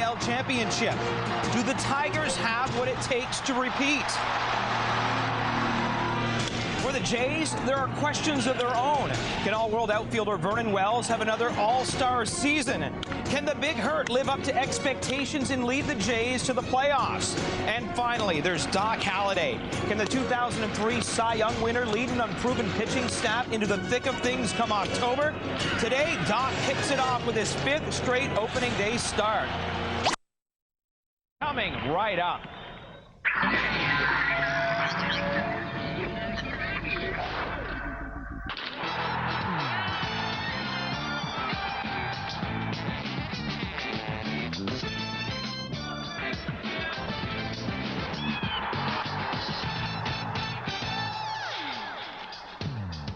AL championship. Do the Tigers have what it takes to repeat? For the Jays, there are questions of their own. Can all-world outfielder Vernon Wells have another all-star season? Can the Big Hurt live up to expectations and lead the Jays to the playoffs? And finally, there's Doc Halladay. Can the 2003 Cy Young winner lead an unproven pitching staff into the thick of things come October? Today, Doc kicks it off with his 5th straight opening day start. Coming right up.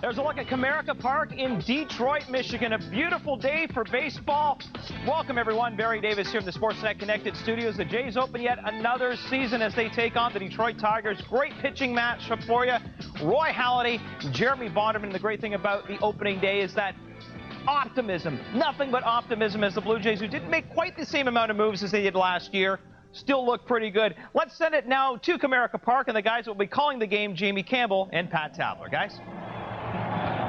There's a look at Comerica Park in Detroit, Michigan. A beautiful day for baseball. Welcome, everyone. Barry Davis here in the Sportsnet Connected studios. The Jays open yet another season as they take on the Detroit Tigers. Great pitching matchup for you. Roy Halladay, Jeremy Bonderman. The great thing about the opening day is that optimism, nothing but optimism, as the Blue Jays, who didn't make quite the same amount of moves as they did last year, still look pretty good. Let's send it now to Comerica Park, and the guys that will be calling the game, Jamie Campbell and Pat Tabler. Guys?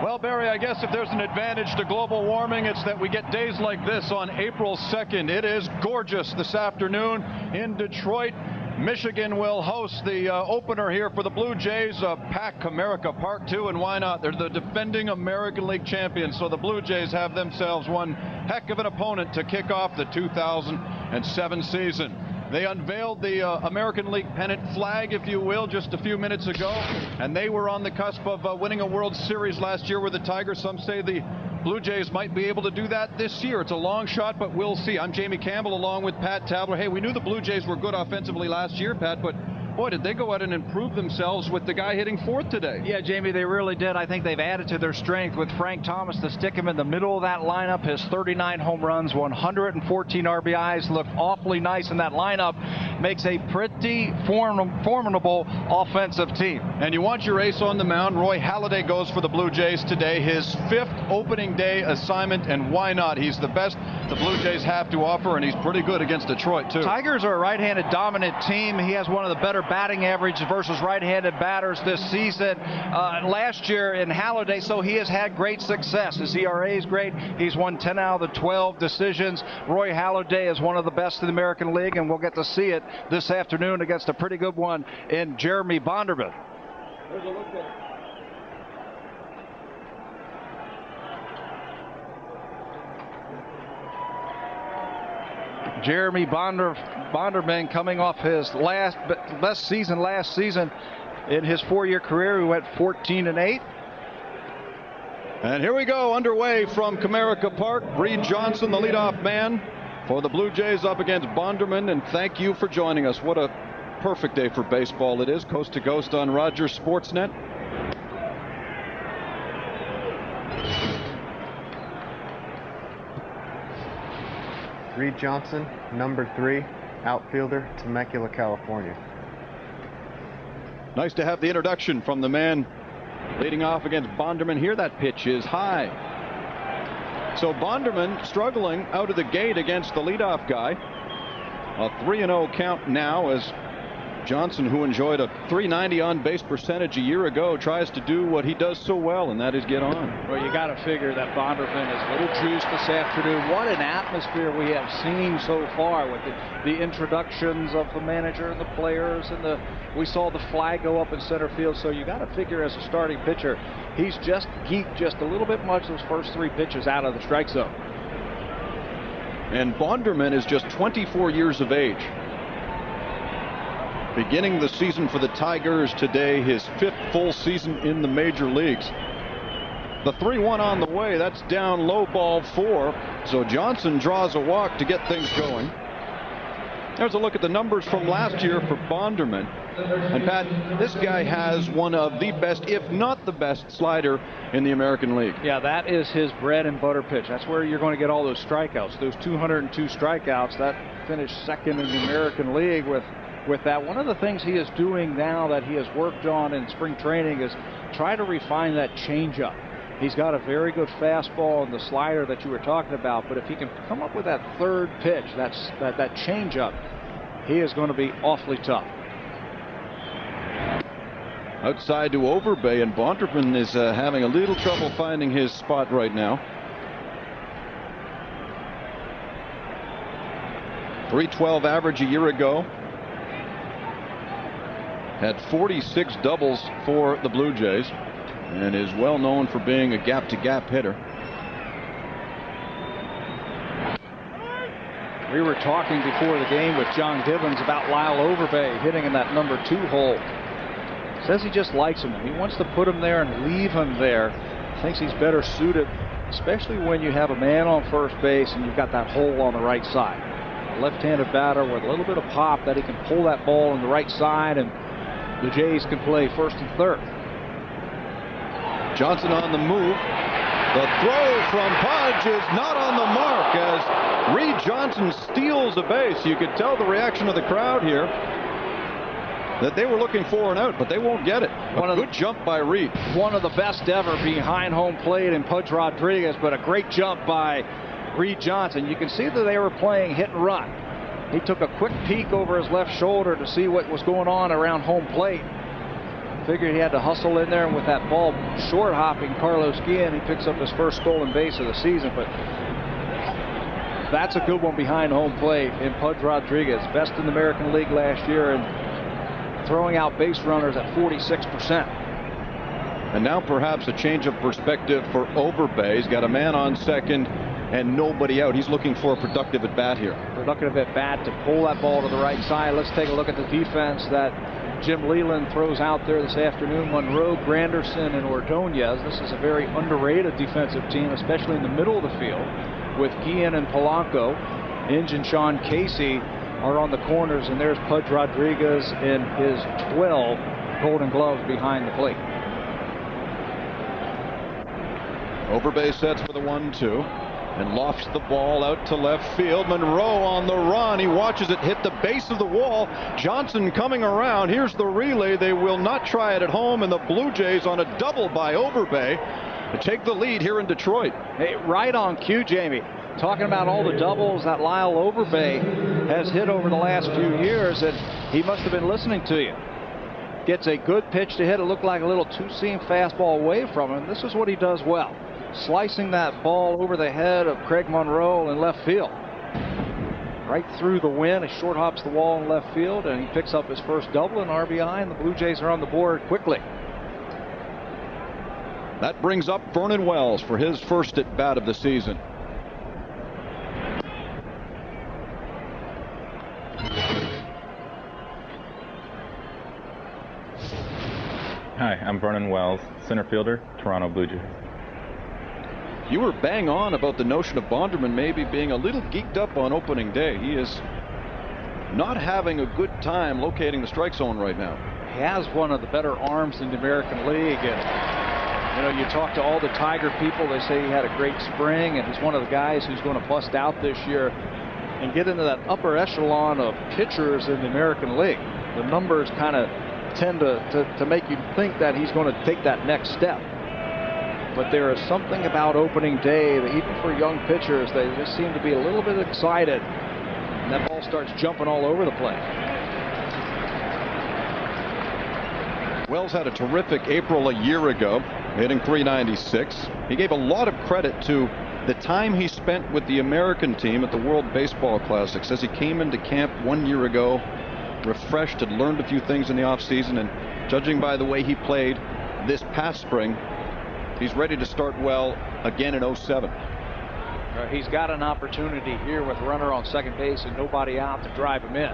Well, Barry, I guess if there's an advantage to global warming, it's that we get days like this on April 2nd. It is gorgeous this afternoon in Detroit. Michigan will host the opener here for the Blue Jays, packed Comerica Park 2, and why not? They're the defending American League champions, so the Blue Jays have themselves one heck of an opponent to kick off the 2007 season. They unveiled the American League pennant flag, if you will, just a few minutes ago, and they were on the cusp of winning a World Series last year with the Tigers. Some say the Blue Jays might be able to do that this year. It's a long shot, but we'll see. I'm Jamie Campbell along with Pat Tabler. Hey, we knew the Blue Jays were good offensively last year, Pat, but boy, did they go out and improve themselves with the guy hitting 4th today. Yeah, Jamie, they really did. I think they've added to their strength with Frank Thomas to stick him in the middle of that lineup. His 39 home runs, 114 RBIs, looked awfully nice in that lineup. Makes a pretty formidable offensive team. And you want your ace on the mound. Roy Halladay goes for the Blue Jays today. His 5th opening day assignment, and why not? He's the best the Blue Jays have to offer, and he's pretty good against Detroit, too. Tigers are a right-handed dominant team. He has one of the better batting average versus right-handed batters this season. Last year in Halladay, so he has had great success. His ERA is great. He's won 10 out of the 12 decisions. Roy Halladay is one of the best in the American League, and we'll get to see it this afternoon against a pretty good one in Jeremy Bonderman. There's a look at Jeremy Bonderman coming off his best season last season. In his 4-year career, he went 14-8. And here we go, underway from Comerica Park. Reed Johnson, the leadoff man for the Blue Jays, up against Bonderman. And thank you for joining us. What a perfect day for baseball it is. Coast to coast on Rogers Sportsnet. Reed Johnson, number 3, outfielder, Temecula, California. Nice to have the introduction from the man leading off against Bonderman. Here, that pitch is high. So Bonderman struggling out of the gate against the leadoff guy. A 3-0 count now as Johnson, who enjoyed a .390 on-base percentage a year ago, tries to do what he does so well, and that is get on. Well, you got to figure that Bonderman is a little juiced this afternoon. What an atmosphere we have seen so far with the introductions of the manager and the players, and we saw the flag go up in center field. So you got to figure as a starting pitcher, he's just geeked just a little bit much those first 3 pitches out of the strike zone. And Bonderman is just 24 years of age. Beginning the season for the Tigers today, his 5th full season in the major leagues. The 3-1 on the way, that's down low, ball 4. So Johnson draws a walk to get things going. There's a look at the numbers from last year for Bonderman. And Pat, this guy has one of the best, if not the best, slider in the American League. Yeah, that is his bread and butter pitch. That's where you're going to get all those strikeouts. Those 202 strikeouts, that finished 2nd in the American League with that. One of the things he is doing now that he has worked on in spring training is try to refine that changeup. He's got a very good fastball and the slider that you were talking about, but if he can come up with that third pitch, that changeup, he is going to be awfully tough. Outside to Overbay, and Bonderman is having a little trouble finding his spot right now. .312 average a year ago. Had 46 doubles for the Blue Jays, and is well known for being a gap-to-gap hitter. We were talking before the game with John Gibbons about Lyle Overbay hitting in that number 2 hole. Says he just likes him. He wants to put him there and leave him there. Thinks he's better suited, especially when you have a man on first base and you've got that hole on the right side. A left-handed batter with a little bit of pop that he can pull that ball on the right side, and the Jays can play first and third. Johnson on the move. The throw from Pudge is not on the mark as Reed Johnson steals a base. You could tell the reaction of the crowd here that they were looking for an out, but they won't get it. A good jump by Reed. One of the best ever behind home plate in Pudge Rodriguez, but a great jump by Reed Johnson. You can see that they were playing hit and run. He took a quick peek over his left shoulder to see what was going on around home plate. Figured he had to hustle in there, and with that ball short hopping Carlos Guillen, he picks up his first stolen base of the season. But that's a good one behind home plate in Pudge Rodriguez, best in the American League last year, and throwing out base runners at 46%. And now perhaps a change of perspective for Overbay. He's got a man on second and nobody out. He's looking for a productive at bat here. Productive at bat to pull that ball to the right side. Let's take a look at the defense that Jim Leyland throws out there this afternoon. Monroe, Granderson, and Ordonez. This is a very underrated defensive team, especially in the middle of the field, with Guillen and Polanco. Inge and Sean Casey are on the corners, and there's Pudge Rodriguez in his 12 Golden Gloves behind the plate. Overbay sets for the 1-2 and lofts the ball out to left field. Monroe on the run. He watches it hit the base of the wall. Johnson coming around. Here's the relay. They will not try it at home, and the Blue Jays on a double by Overbay to take the lead here in Detroit. Hey, right on cue, Jamie. Talking about all the doubles that Lyle Overbay has hit over the last few years, and he must have been listening to you. Gets a good pitch to hit. It looked like a little two-seam fastball away from him. This is what he does well. Slicing that ball over the head of Craig Monroe in left field. Right through the wind. He short hops the wall in left field, and he picks up his first double and RBI, and the Blue Jays are on the board quickly. That brings up Vernon Wells for his first at bat of the season. Hi, I'm Vernon Wells, center fielder, Toronto Blue Jays. You were bang on about the notion of Bonderman maybe being a little geeked up on opening day. He is not having a good time locating the strike zone right now. He has one of the better arms in the American League, and you know, you talk to all the Tiger people, they say he had a great spring, and he's one of the guys who's going to bust out this year and get into that upper echelon of pitchers in the American League. The numbers kind of tend to make you think that he's going to take that next step. But there is something about opening day that even for young pitchers, they just seem to be a little bit excited. And that ball starts jumping all over the place. Wells had a terrific April a year ago, hitting .396. He gave a lot of credit to the time he spent with the American team at the World Baseball Classic. Says he came into camp 1 year ago, refreshed, had learned a few things in the offseason, and judging by the way he played this past spring, he's ready to start well again in 07. He's got an opportunity here with runner on second base and nobody out to drive him in.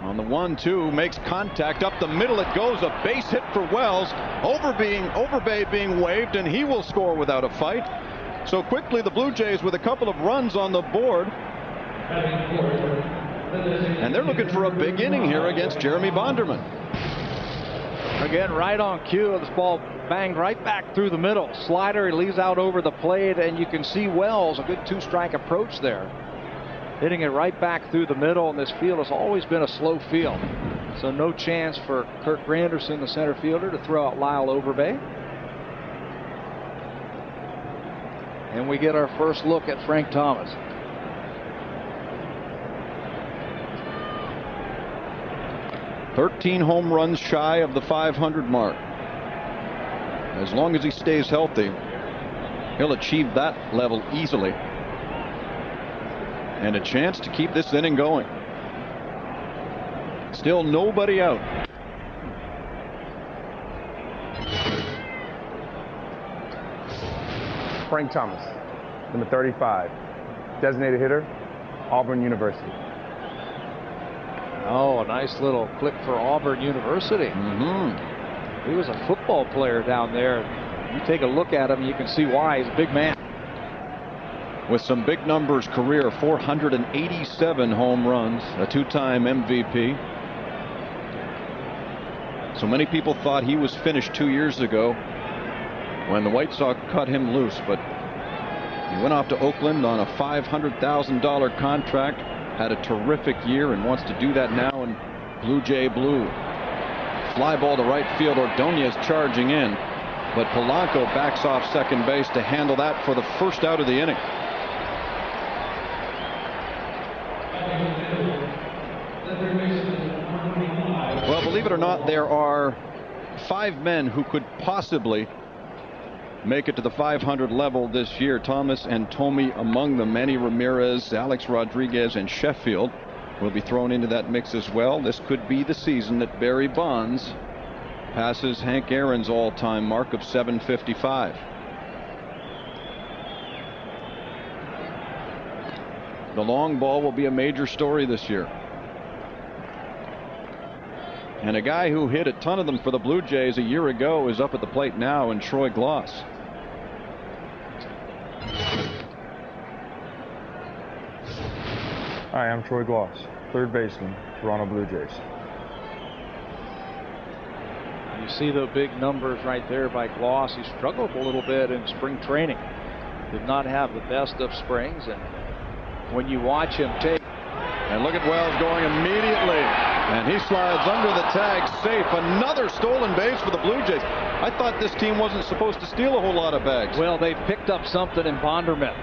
On the 1-2, makes contact up the middle. It goes, a base hit for Wells. Overbay being waved, and he will score without a fight. So quickly the Blue Jays with a couple of runs on the board. And they're looking for a big inning here against Jeremy Bonderman. Again, right on cue. This ball banged right back through the middle. Slider, he leaves out over the plate, and you can see Wells, a good two-strike approach there. Hitting it right back through the middle, and this field has always been a slow field. So no chance for Kirk Granderson, the center fielder, to throw out Lyle Overbay. And we get our first look at Frank Thomas. "13 home runs shy of the 500 mark. As long as he stays healthy, he'll achieve that level easily. And a chance to keep this inning going. Still nobody out. Frank Thomas, number 35, designated hitter, Auburn University. Oh, a nice little click for Auburn University. He was a football player down there. You take a look at him, you can see why. He's a big man. With some big numbers, career 487 home runs, a two-time MVP. So many people thought he was finished 2 years ago when the White Sox cut him loose, but he went off to Oakland on a $500,000 contract, had a terrific year, and wants to do that now in Blue Jay blue. Fly ball to right field. Ordonez charging in, but Polanco backs off second base to handle that for the first out of the inning. Well, believe it or not, there are 5 men who could possibly make it to the 500 level this year. Thomas and Thome among them. Manny Ramirez, Alex Rodriguez, and Sheffield will be thrown into that mix as well. This could be the season that Barry Bonds passes Hank Aaron's all-time mark of 755. The long ball will be a major story this year. And a guy who hit a ton of them for the Blue Jays a year ago is up at the plate now in Troy Glaus. Hi, I'm Troy Glaus, third baseman, Toronto Blue Jays. You see the big numbers right there by Glaus. He struggled a little bit in spring training. Did not have the best of springs, and when you watch him take. And look at Wells going immediately, and he slides under the tag safe. Another stolen base for the Blue Jays. I thought this team wasn't supposed to steal a whole lot of bags. Well, they've picked up something in Bonderman.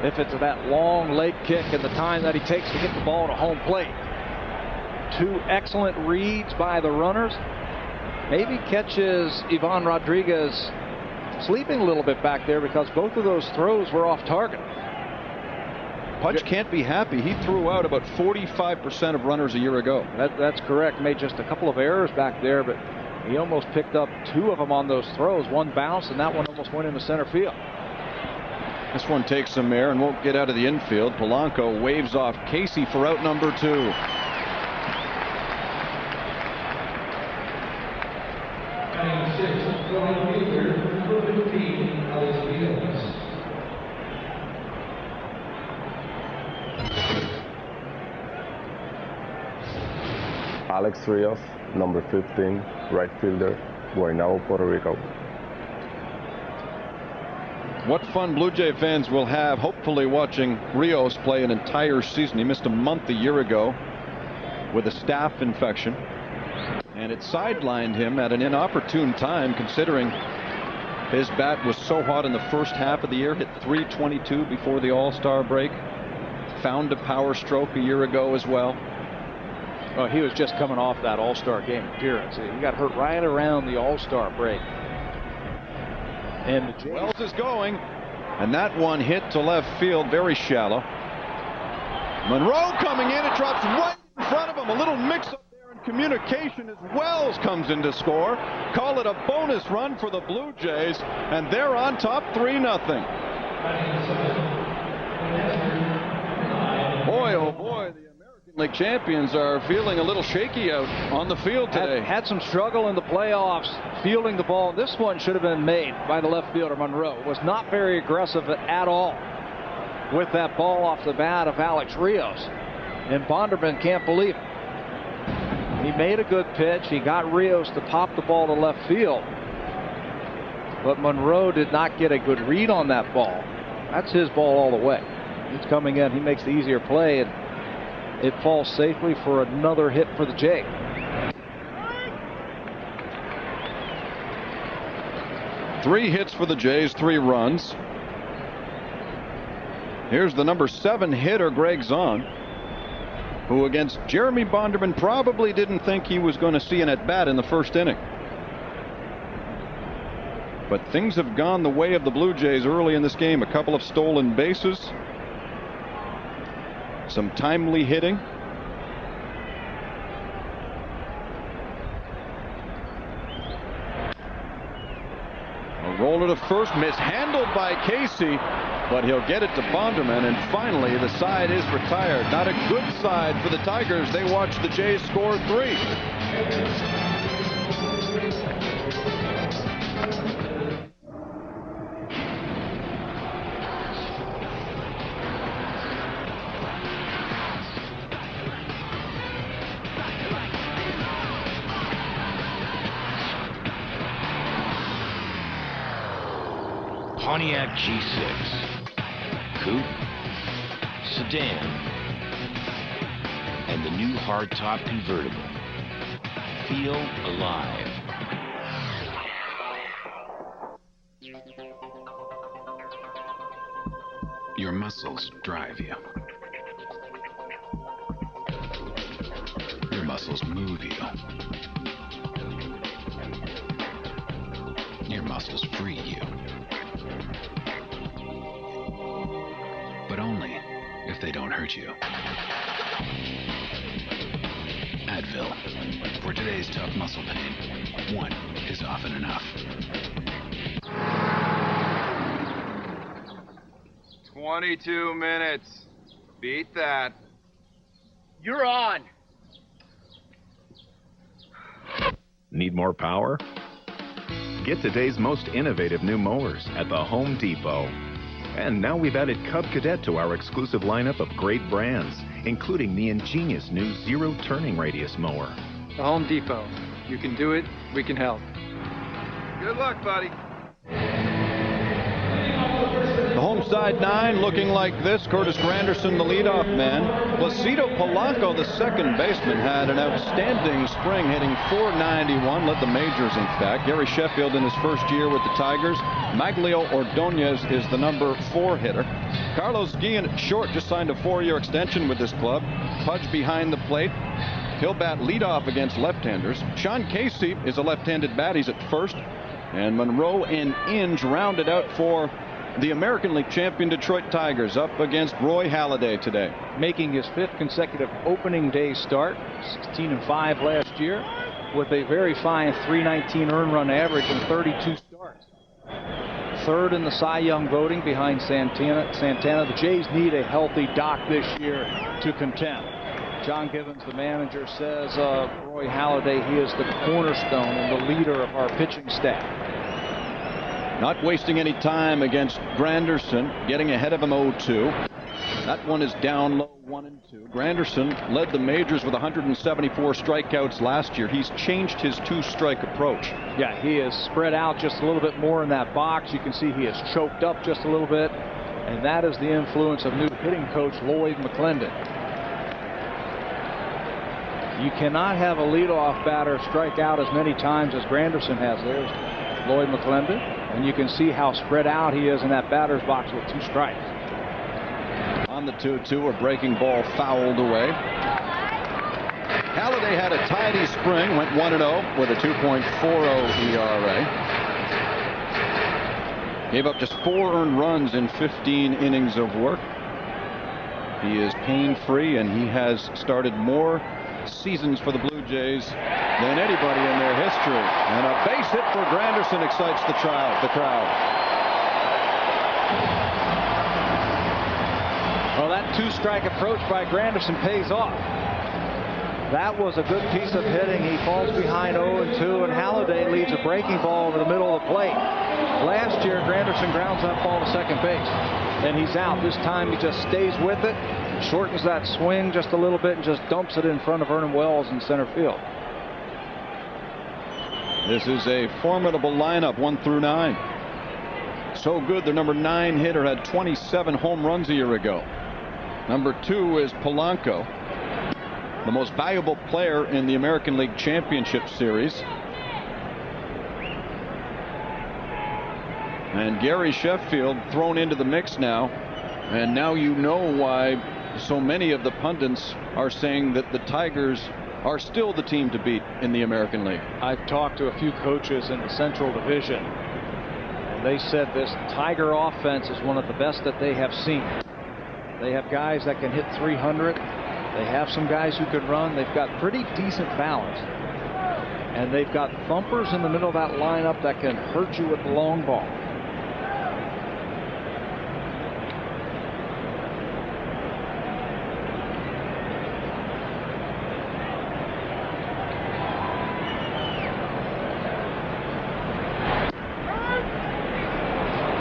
If it's that long leg kick and the time that he takes to get the ball to home plate. 2 excellent reads by the runners. Maybe catches Ivan Rodriguez sleeping a little bit back there because both of those throws were off target. Pudge can't be happy. He threw out about 45% of runners a year ago. That's correct. Made just a couple of errors back there, but he almost picked up 2 of them on those throws. One bounced, and that one almost went into center field. This one takes some air and won't get out of the infield. Polanco waves off Casey for out number 2. Alex Rios, number 15, right fielder, Guaynabo, Puerto Rico. What fun Blue Jay fans will have hopefully watching Rios play an entire season. He missed a month a year ago with a staph infection, and it sidelined him at an inopportune time considering his bat was so hot in the first half of the year. Hit .322 before the All-Star break. Found a power stroke a year ago as well. Well, he was just coming off that All-Star game appearance. He got hurt right around the All-Star break. And Wells is going, and that one hit to left field, very shallow. Monroe coming in, it drops right in front of him. A little mix-up there in communication as Wells comes in to score. Call it a bonus run for the Blue Jays, and they're on top 3-0. Boy, oh boy, the American League champions are feeling a little shaky out on the field today. Had some struggle in the playoffs fielding the ball. This one should have been made by the left fielder Monroe. Was not very aggressive at all with that ball off the bat of Alex Rios. And Bonderman can't believe it. He made a good pitch. He got Rios to pop the ball to left field. But Monroe did not get a good read on that ball. That's his ball all the way. It's coming in. He makes the easier play, and it falls safely for another hit for the Jays. Three hits for the Jays, 3 runs. Here's the number 7 hitter, Greg Zahn, who against Jeremy Bonderman probably didn't think he was going to see an at-bat in the first inning. But things have gone the way of the Blue Jays early in this game. A couple of stolen bases, some timely hitting. A roller to first, mishandled by Casey, but he'll get it to Bonderman, and finally the side is retired. Not a good side for the Tigers. They watch the Jays score 3. Pontiac G6, coupe, sedan, and the new hardtop convertible. Feel alive. Your muscles drive you. Your muscles move you. Your muscles free you. But only if they don't hurt you. Advil. For today's tough muscle pain, one is often enough. 22 minutes. Beat that. You're on. Need more power? Get today's most innovative new mowers at the Home Depot. And now we've added Cub Cadet to our exclusive lineup of great brands, including the ingenious new Zero Turning Radius mower. The Home Depot. You can do it, we can help. Good luck, buddy. The home side 9 looking like this. Curtis Granderson, the leadoff man. Placido Polanco, the second baseman, had an outstanding spring, hitting .491, led the majors in fact. Gary Sheffield in his first year with the Tigers. Maglio Ordonez is the number 4 hitter. Carlos Guillen at short just signed a 4-year extension with this club. Pudge behind the plate. He'll bat leadoff against left-handers. Sean Casey is a left-handed bat. He's at first. And Monroe and Inge rounded out for the American League champion Detroit Tigers, up against Roy Halladay today. Making his 5th consecutive opening day start, 16-5 last year, with a very fine .319 earned run average in 32 starts. 3rd in the Cy Young voting behind Santana. The Jays need a healthy Doc this year to contend. John Givens, the manager, says Roy Halladay, he is the cornerstone and the leader of our pitching staff. Not wasting any time against Granderson, getting ahead of him 0-2. That one is down low, 1-2. Granderson led the majors with 174 strikeouts last year. He's changed his 2-strike approach. Yeah, he is spread out just a little bit more in that box. You can see he is choked up just a little bit, and that is the influence of new hitting coach Lloyd McClendon. You cannot have a leadoff batter strike out as many times as Granderson has. There's Lloyd McClendon, and you can see how spread out he is in that batter's box with 2 strikes. On the 2-2, a breaking ball fouled away. Halladay had a tidy spring, went 1-0 with a 2.40 ERA. Gave up just 4 earned runs in 15 innings of work. He is pain-free, and he has started more seasons for the Blue Jays than anybody in their history. And a base hit for Granderson excites the crowd. Well, that 2-strike approach by Granderson pays off. That was a good piece of hitting. He falls behind 0-2, and Halladay leads a breaking ball over the middle of the plate. Last year, Granderson grounds that ball to second base, and he's out. This time he just stays with it, shortens that swing just a little bit, and just dumps it in front of Vernon Wells in center field. This is a formidable lineup, 1 through 9. So good, their number 9 hitter had 27 home runs a year ago. Number 2 is Polanco, the most valuable player in the American League Championship Series. And Gary Sheffield thrown into the mix now And now you know why so many of the pundits are saying that the Tigers are still the team to beat in the American League. I've talked to a few coaches in the Central Division, and they said this Tiger offense is one of the best that they have seen. They have guys that can hit 300. They have some guys who can run. They've got pretty decent balance. And they've got thumpers in the middle of that lineup that can hurt you with the long ball.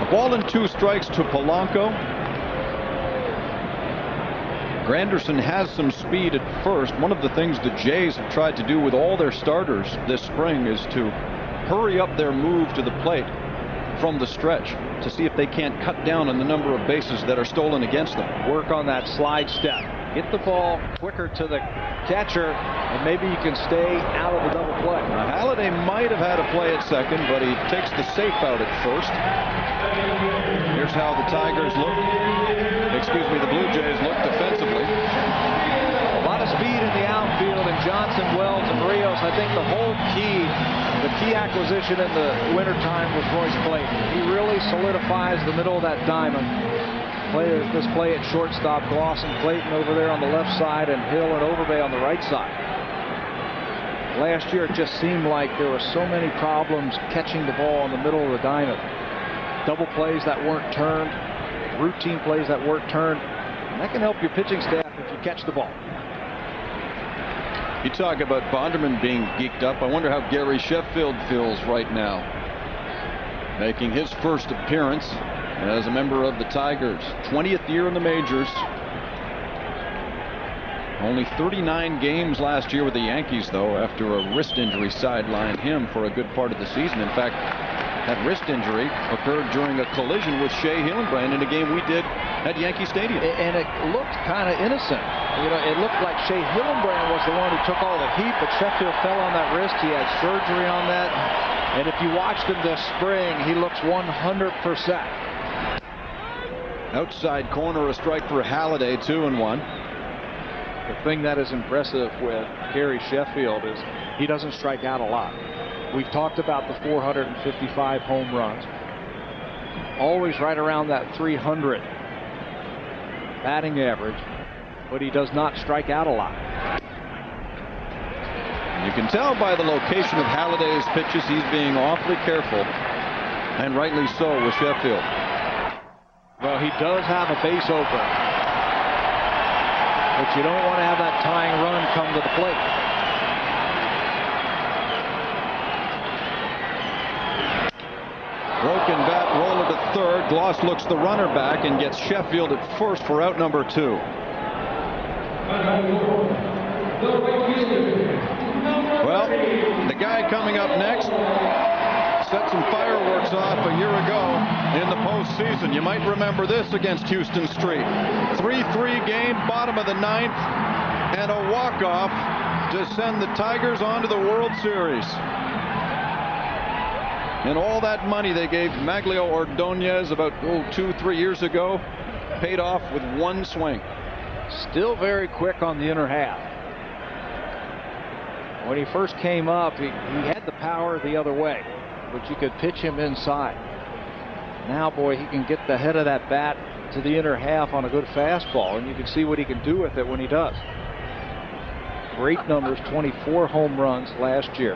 A ball and 2 strikes to Polanco. Granderson has some speed at first. One of the things the Jays have tried to do with all their starters this spring is to hurry up their move to the plate from the stretch to see if they can't cut down on the number of bases that are stolen against them. Work on that slide step. Get the ball quicker to the catcher, and maybe you can stay out of the double play. Now, Halladay might have had a play at second, but he takes the safe out at first. Here's how the Tigers look. The Blue Jays look defensively. A lot of speed in the outfield, and Johnson, Wells, and Rios. I think the key acquisition in the wintertime was Royce Clayton. He really solidifies the middle of that diamond. This play at shortstop, Gloss and Clayton over there on the left side, and Hill and Overbay on the right side. Last year, it just seemed like there were so many problems catching the ball in the middle of the diamond. Double plays that weren't turned, routine plays that weren't turned, and that can help your pitching staff if you catch the ball. You talk about Bonderman being geeked up. I wonder how Gary Sheffield feels right now, making his first appearance as a member of the Tigers. 20th year in the majors. Only 39 games last year with the Yankees, though, after a wrist injury sidelined him for a good part of the season. In fact, that wrist injury occurred during a collision with Shea Hillenbrand in a game we did at Yankee Stadium. And it looked kind of innocent. You know, it looked like Shea Hillenbrand was the one who took all the heat, but Sheffield fell on that wrist. He had surgery on that. And if you watched him this spring, he looks 100%. Outside corner, a strike for Halladay, 2-1. The thing that is impressive with Gary Sheffield is he doesn't strike out a lot. We've talked about the 455 home runs. Always right around that 300 batting average, but he does not strike out a lot. You can tell by the location of Halladay's pitches he's being awfully careful, and rightly so with Sheffield. Well, he does have a base opener, but you don't want to have that tying run come to the plate. Broken bat, roller to third. Gloss looks the runner back and gets Sheffield at first for out number 2. Well, the guy coming up next set some fireworks off a year ago in the postseason. You might remember this against Houston Street. 3-3 game, bottom of the 9th, and a walk-off to send the Tigers on to the World Series. And all that money they gave Maglio Ordonez about 2-3 years ago paid off with one swing. Still very quick on the inner half. When he first came up, he had the power the other way, but you could pitch him inside. Now, boy, he can get the head of that bat to the inner half on a good fastball, and you can see what he can do with it when he does. Great numbers, 24 home runs last year.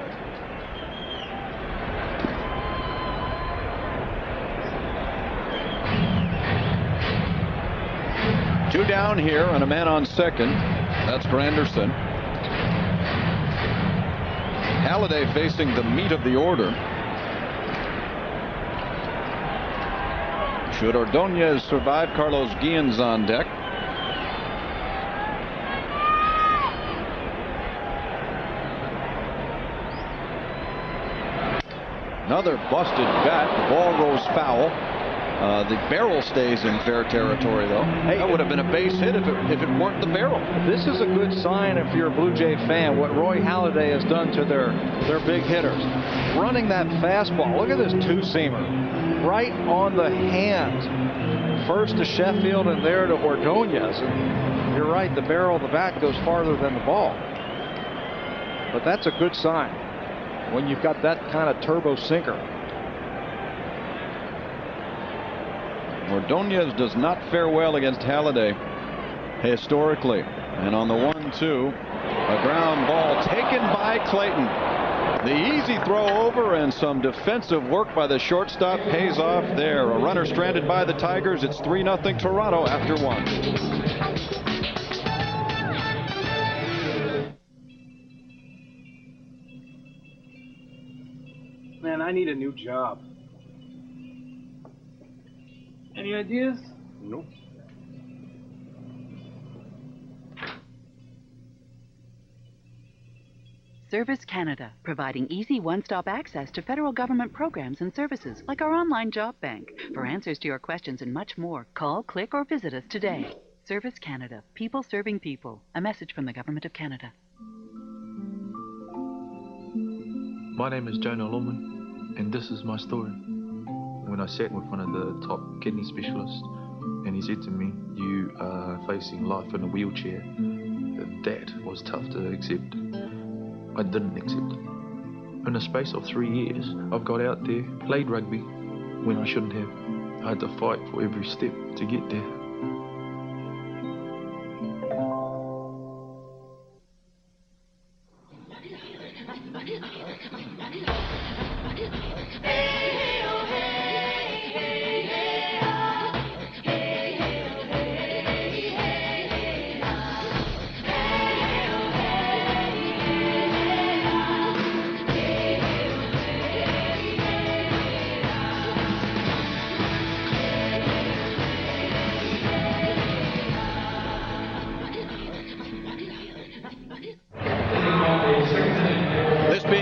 Two down here and a man on second. That's Granderson. Halladay facing the meat of the order. Should Ordonez survive, Carlos Guillen's on deck. Another busted bat. The ball goes foul. The barrel stays in fair territory, though. Hey, that would have been a base hit if it weren't the barrel. This is a good sign if you're a Blue Jay fan, what Roy Halladay has done to their big hitters. Running that fastball. Look at this two-seamer. Right on the hands. first to Sheffield and there to Ordonez. And you're right, the barrel of the bat goes farther than the ball. But that's a good sign when you've got that kind of turbo sinker. Ordonez does not fare well against Halladay historically. And on the 1-2, a ground ball taken by Clayton. The easy throw over and some defensive work by the shortstop pays off there. A runner stranded by the Tigers. It's 3-0 Toronto after 1. Man, I need a new job. Any ideas? Nope. Service Canada, providing easy one-stop access to federal government programs and services like our online job bank. For answers to your questions and much more, call, click, or visit us today. Service Canada, people serving people. A message from the Government of Canada. My name is Jonah Lawman, and this is my story. When I sat with one of the top kidney specialists, and he said to me, "You are facing life in a wheelchair," that was tough to accept. I didn't accept it. In the space of 3 years, I've got out there, played rugby when I shouldn't have. I had to fight for every step to get there.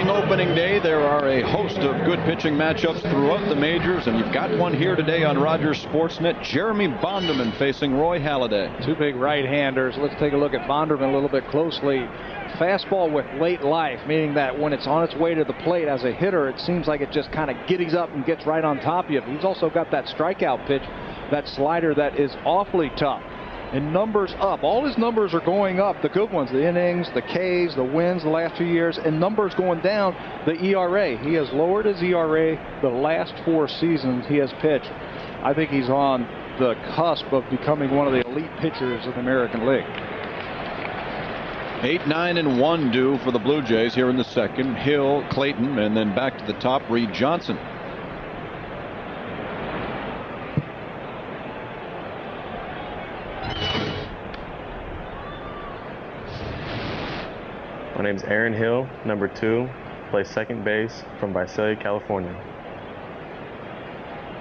Opening day, there are a host of good pitching matchups throughout the majors, and you've got one here today on Rogers Sportsnet. Jeremy Bonderman facing Roy Halladay. Two big right-handers. Let's take a look at Bonderman a little bit closely. Fastball with late life, meaning that when it's on its way to the plate as a hitter, it seems like it just kind of giddies up and gets right on top of you. He's also got that strikeout pitch, that slider that is awfully tough. And numbers up. All his numbers are going up, the good ones, the innings, the Ks, the wins the last 2 years, and numbers going down, the ERA. He has lowered his ERA the last 4 seasons he has pitched. I think he's on the cusp of becoming one of the elite pitchers of the American League. 8, 9, and 1 due for the Blue Jays here in the second. Hill, Clayton, and then back to the top, Reed Johnson. My name's Aaron Hill, number 2, play second base from Visalia, California.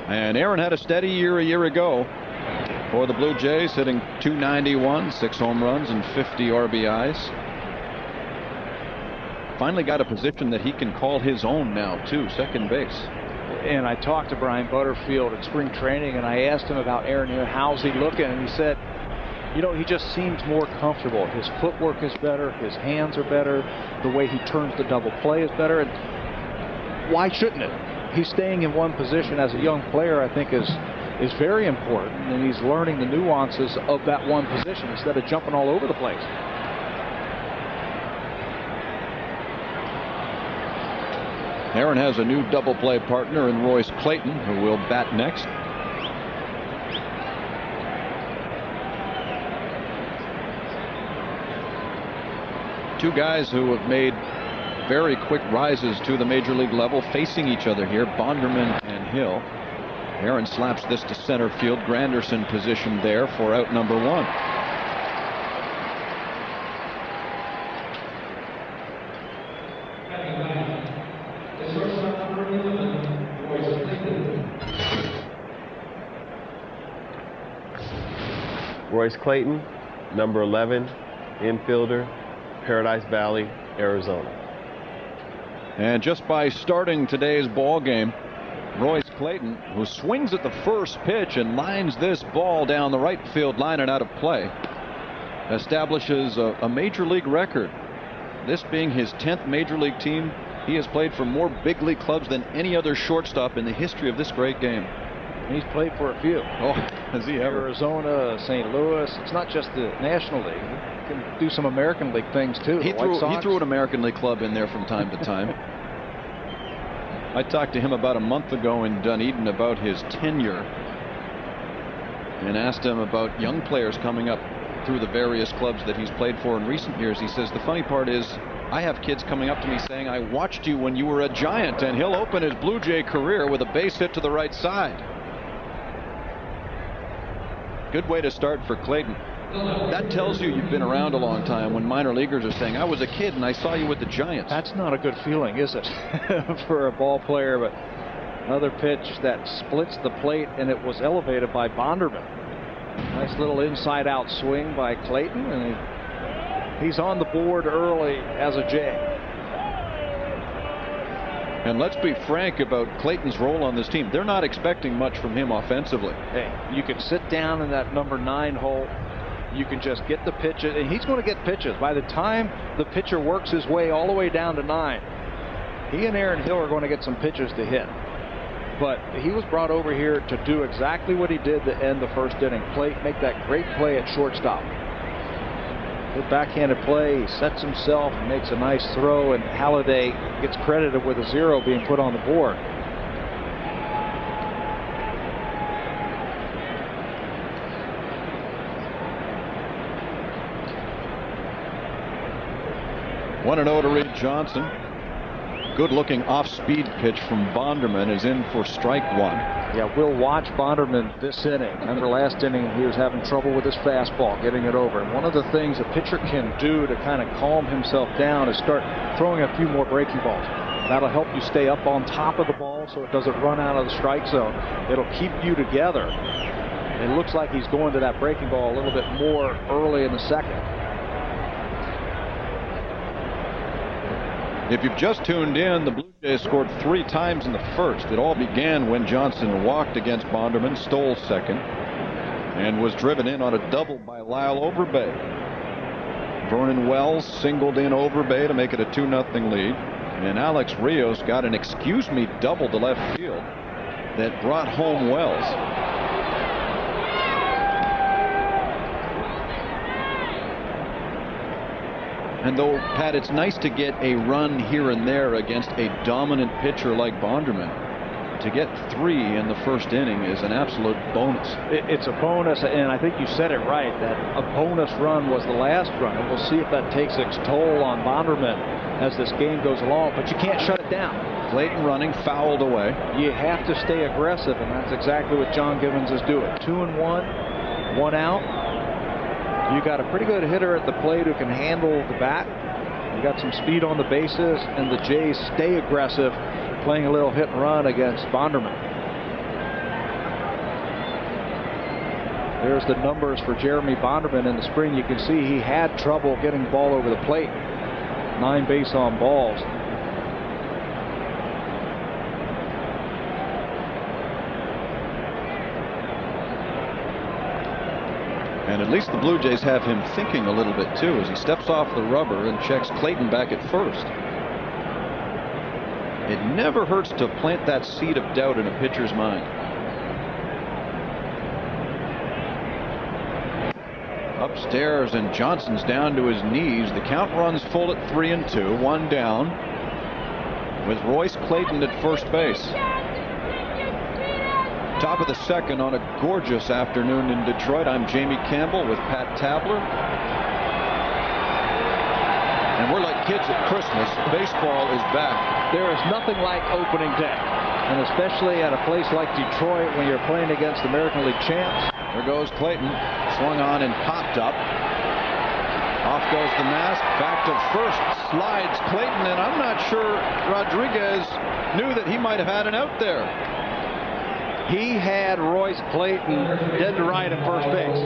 And Aaron had a steady year a year ago for the Blue Jays, hitting .291, 6 home runs and 50 RBIs. Finally got a position that he can call his own now, too, second base. And I talked to Brian Butterfield at spring training, and I asked him about Aaron Hill, how's he looking? And he said, you know, he just seems more comfortable. His footwork is better. His hands are better. The way he turns the double play is better. And why shouldn't it? He's staying in one position as a young player, I think, is very important. And he's learning the nuances of that one position instead of jumping all over the place. Aaron has a new double play partner in Royce Clayton, who will bat next. Two guys who have made very quick rises to the major league level facing each other here, Bonderman and Hill. Aaron slaps this to center field. Granderson positioned there for out number 1. Royce Clayton, number 11, infielder, Paradise Valley, Arizona. And just by starting today's ball game, Royce Clayton, who swings at the first pitch and lines this ball down the right field line and out of play, establishes a major league record. This being his 10th major league team, he has played for more big league clubs than any other shortstop in the history of this great game. He's played for a few. Oh, has he ever? Arizona, St. Louis. It's not just the National League. He can do some American League things too. He threw an American League club in there from time to time. I talked to him about a month ago in Dunedin about his tenure and asked him about young players coming up through the various clubs that he's played for in recent years. He says the funny part is I have kids coming up to me saying, I watched you when you were a Giant, and he'll open his Blue Jay career with a base hit to the right side. Good way to start for Clayton. That tells you you've been around a long time when minor leaguers are saying, I was a kid and I saw you with the Giants. That's not a good feeling, is it, for a ball player? But another pitch that splits the plate, and it was elevated by Bonderman. Nice little inside-out swing by Clayton, and he's on the board early as a Jay. And let's be frank about Clayton's role on this team. They're not expecting much from him offensively. Hey, you can sit down in that number 9 hole. You can just get the pitches, and he's going to get pitches. By the time the pitcher works his way all the way down to 9, he and Aaron Hill are going to get some pitches to hit. But he was brought over here to do exactly what he did to end the first inning. Make that great play at shortstop. Good backhanded play. He sets himself and makes a nice throw, and Halladay gets credited with a 0 being put on the board. One and 0 to Reed Johnson. Good looking off-speed pitch from Bonderman is in for strike 1. Yeah, we'll watch Bonderman this inning. Remember last inning he was having trouble with his fastball, getting it over. And one of the things a pitcher can do to kind of calm himself down is start throwing a few more breaking balls. That'll help you stay up on top of the ball so it doesn't run out of the strike zone. It'll keep you together. It looks like he's going to that breaking ball a little bit more early in the second. If you've just tuned in, the Blue Jays scored 3 times in the first. It all began when Johnson walked against Bonderman, stole second, and was driven in on a double by Lyle Overbay. Vernon Wells singled in Overbay to make it a 2-0 lead, and Alex Rios got an excuse-me double to left field that brought home Wells. And though, Pat, it's nice to get a run here and there against a dominant pitcher like Bonderman, to get 3 in the first inning is an absolute bonus. It's a bonus, and I think you said it right, that a bonus run was the last run. And we'll see if that takes its toll on Bonderman as this game goes along, but you can't shut it down. Clayton running, fouled away. You have to stay aggressive, and that's exactly what John Gibbons is doing. 2-1, 1 out. You got a pretty good hitter at the plate who can handle the bat. You got some speed on the bases, and the Jays stay aggressive, playing a little hit and run against Bonderman. There's the numbers for Jeremy Bonderman in the spring. You can see he had trouble getting the ball over the plate. 9 base on balls. And at least the Blue Jays have him thinking a little bit too as he steps off the rubber and checks Clayton back at first. It never hurts to plant that seed of doubt in a pitcher's mind. Upstairs, and Johnson's down to his knees. The count runs full at 3-2, 1 down, with Royce Clayton at first base. Top of the second on a gorgeous afternoon in Detroit. I'm Jamie Campbell with Pat Tabler. And we're like kids at Christmas. Baseball is back. There is nothing like opening day. And especially at a place like Detroit when you're playing against American League champs. There goes Clayton. Swung on and popped up. Off goes the mask. Back to first. Slides Clayton. And I'm not sure Rodriguez knew that he might have had an out there. He had Royce Clayton dead to right at first base.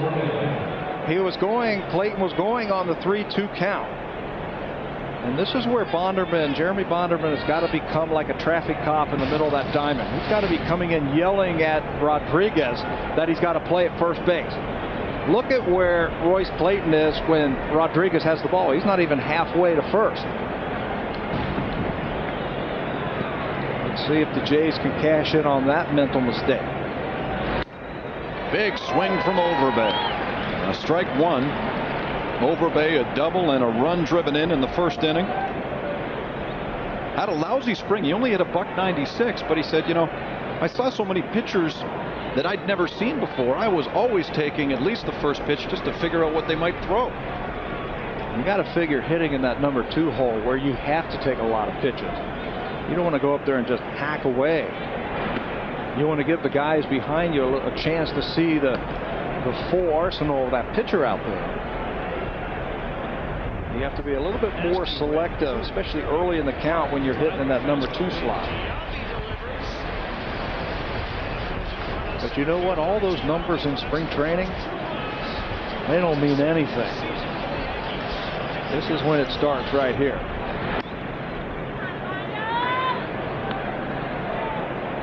Clayton was going on the 3-2 count. And this is where Jeremy Bonderman has got to become like a traffic cop in the middle of that diamond. He's got to be coming in yelling at Rodriguez that he's got to play at first base. Look at where Royce Clayton is when Rodriguez has the ball. He's not even halfway to first. Let's see if the Jays can cash in on that mental mistake. Big swing from Overbay. Strike one. Overbay a double and a run driven in the first inning. Had a lousy spring. He only hit $196, but he said, you know, I saw so many pitchers that I'd never seen before. I was always taking at least the first pitch just to figure out what they might throw. You got to figure hitting in that number 2 hole where you have to take a lot of pitches. You don't want to go up there and just hack away. You want to give the guys behind you a chance to see the full arsenal of that pitcher out there. You have to be a little bit more selective, especially early in the count when you're hitting in that number 2 slot. But you know what? All those numbers in spring training, they don't mean anything. This is when it starts right here.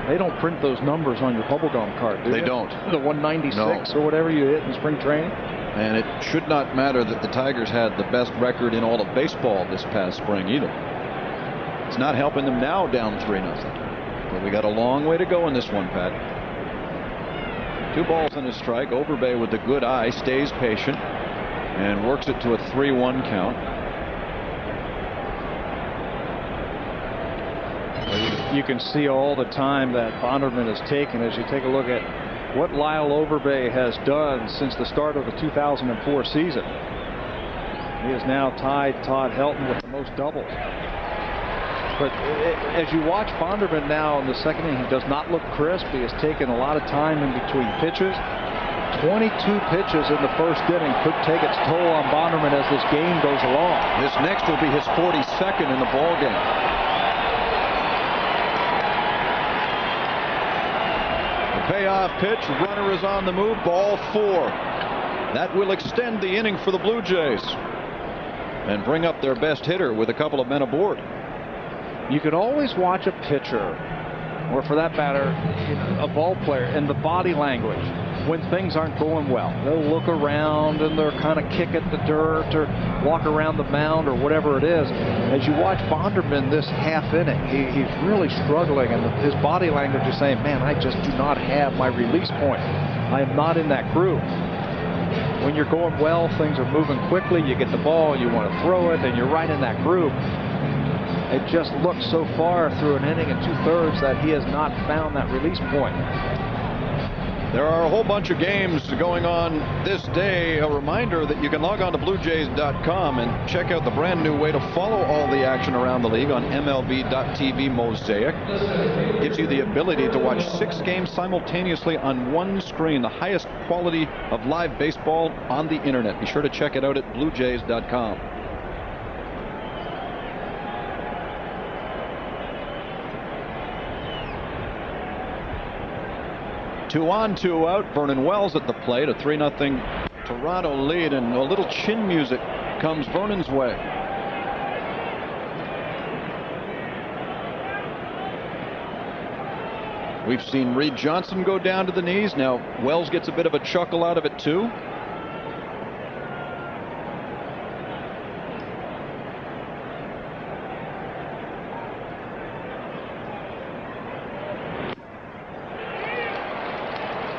They don't print those numbers on your bubblegum card, do they? They don't. The 196 No. or whatever you hit in spring training. And it should not matter that the Tigers had the best record in all of baseball this past spring either. It's not helping them now down 3-0. But we got a long way to go in this one, Pat. 2 balls and a strike. Overbay with the good eye stays patient and works it to a 3-1 count. You can see all the time that Bonderman has taken as you take a look at what Lyle Overbay has done since the start of the 2004 season. He has now tied Todd Helton with the most doubles. But as you watch Bonderman now in the second inning, he does not look crisp. He has taken a lot of time in between pitches. 22 pitches in the first inning could take its toll on Bonderman as this game goes along. This next will be his 42nd in the ball game. Payoff pitch, runner is on the move, ball 4. That will extend the inning for the Blue Jays and bring up their best hitter with a couple of men aboard. You can always watch a pitcher, or for that matter, a ball player, and the body language when things aren't going well. They'll look around and they'll kind of kick at the dirt or walk around the mound or whatever it is. As you watch Bonderman this half inning, he's really struggling, and his body language is saying, man, I just do not have my release point. I am not in that groove. When you're going well, things are moving quickly, you get the ball, you want to throw it, and you're right in that groove. It just looks so far through an inning and 2/3 that he has not found that release point. There are a whole bunch of games going on this day. A reminder that you can log on to BlueJays.com and check out the brand new way to follow all the action around the league on MLB.TV Mosaic. Gives you the ability to watch 6 games simultaneously on one screen, the highest quality of live baseball on the internet. Be sure to check it out at BlueJays.com. Two on, 2 out. Vernon Wells at the plate. A 3-0 Toronto lead, and a little chin music comes Vernon's way. We've seen Reed Johnson go down to the knees. Now Wells gets a bit of a chuckle out of it too.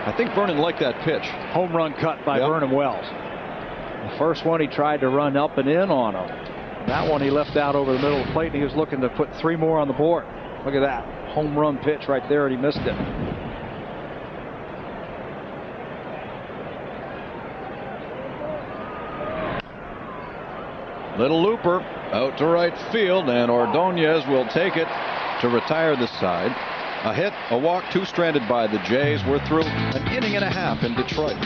I think Vernon liked that pitch. Home run cut by Vernon Wells. The first one he tried to run up and in on him. That one he left out over the middle of the plate, and he was looking to put 3 more on the board. Look at that. Home run pitch right there, and he missed it. Little looper out to right field, and Ordonez will take it to retire the side. A hit, a walk, 2 stranded by the Jays. We're through an inning and a half in Detroit.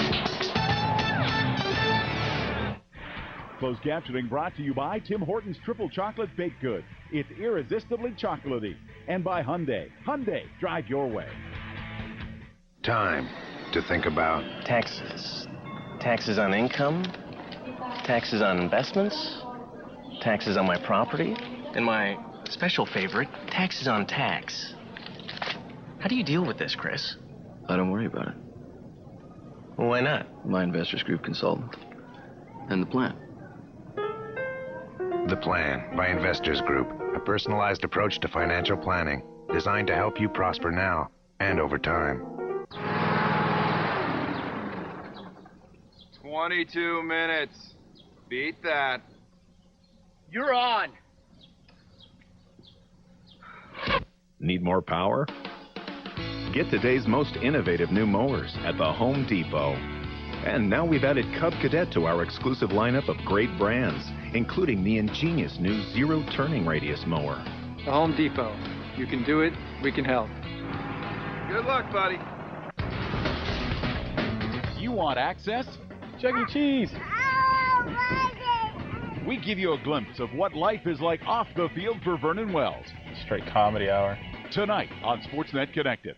Closed captioning brought to you by Tim Hortons Triple Chocolate Baked Goods. It's irresistibly chocolatey. And by Hyundai. Hyundai, drive your way. Time to think about taxes. Taxes on income, taxes on investments, taxes on my property, and my special favorite, taxes on tax. How do you deal with this, Chris? I don't worry about it. Well, why not? My Investors Group consultant. And the plan. The Plan by Investors Group, a personalized approach to financial planning planning, designed to help you prosper now and over time. designed to help you prosper now and over time. 2 1, 2 out. Ball 4. That will extend the inning for the Blue Jays and bring up their best hitter with a couple of men aboard. 2 on, 2 out. Vernon Wells at the plate. A 3-0 Toronto lead, and a little chin music comes Vernon's way. You can always watch a pitcher, or for that matter, a ball player, when things aren't going well. They'll look around and they'll kind of kick at the dirt or walk around the mound or whatever it is. As you watch Bonderman now in the second inning, he does not look crisp. He has taken a lot of time in between pitches. 22 minutes. Beat that. You're on. Need more power? Get today's most innovative new mowers at the Home Depot. And now we've added Cub Cadet to our exclusive lineup of great brands, including the ingenious new zero turning radius mower. The Home Depot. You can do it, we can help. Good luck, buddy. You want access? Chuck E. Cheese. We give you a glimpse of what life is like off the field for Vernon Wells. Straight comedy hour. Tonight on Sportsnet Connected.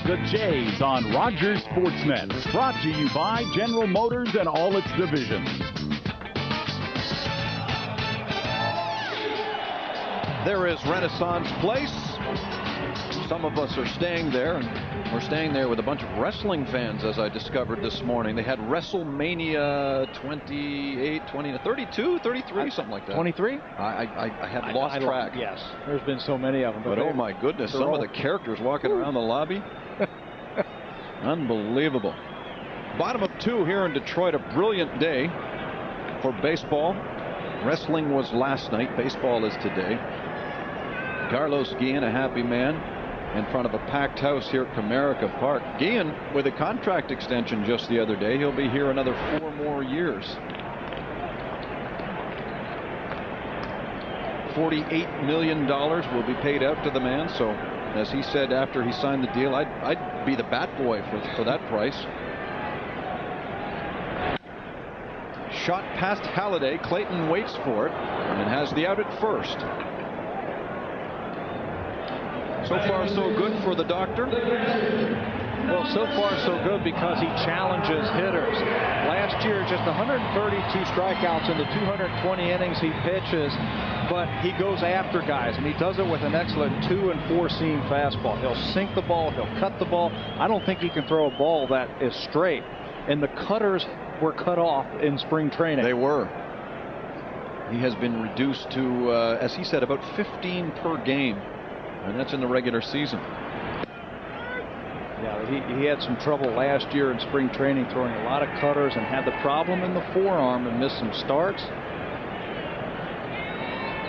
The Jays on Rogers Sportsnet. Brought to you by General Motors and all its divisions. There is Renaissance Place. Some of us are staying there, and we're staying there with a bunch of wrestling fans, as I discovered this morning. They had WrestleMania 28, 20, 32, 33, something like that. 23? I had lost track. Yes, there's been so many of them. But oh my goodness, some of the characters walking around the lobby. Unbelievable. Bottom of 2 here in Detroit. A brilliant day for baseball. Wrestling was last night. Baseball is today. Carlos Guillen, a happy man, in front of a packed house here at Comerica Park. Guillen with a contract extension just the other day. He'll be here another 4 more years. $48 million will be paid out to the man. So, as he said after he signed the deal, I'd be the bat boy for that price. Shot past Halladay. Clayton waits for it and has the out at first. So far, so good for the doctor. Well, so far, so good because he challenges hitters. Last year, just 132 strikeouts in the 220 innings he pitches, but he goes after guys, and he does it with an excellent 2 and 4 seam fastball. He'll sink the ball, he'll cut the ball. I don't think he can throw a ball that is straight. And the cutters were cut off in spring training. They were. He has been reduced to, as he said, about 15 per game, and that's in the regular season. Yeah, he had some trouble last year in spring training throwing a lot of cutters and had the problem in the forearm and missed some starts.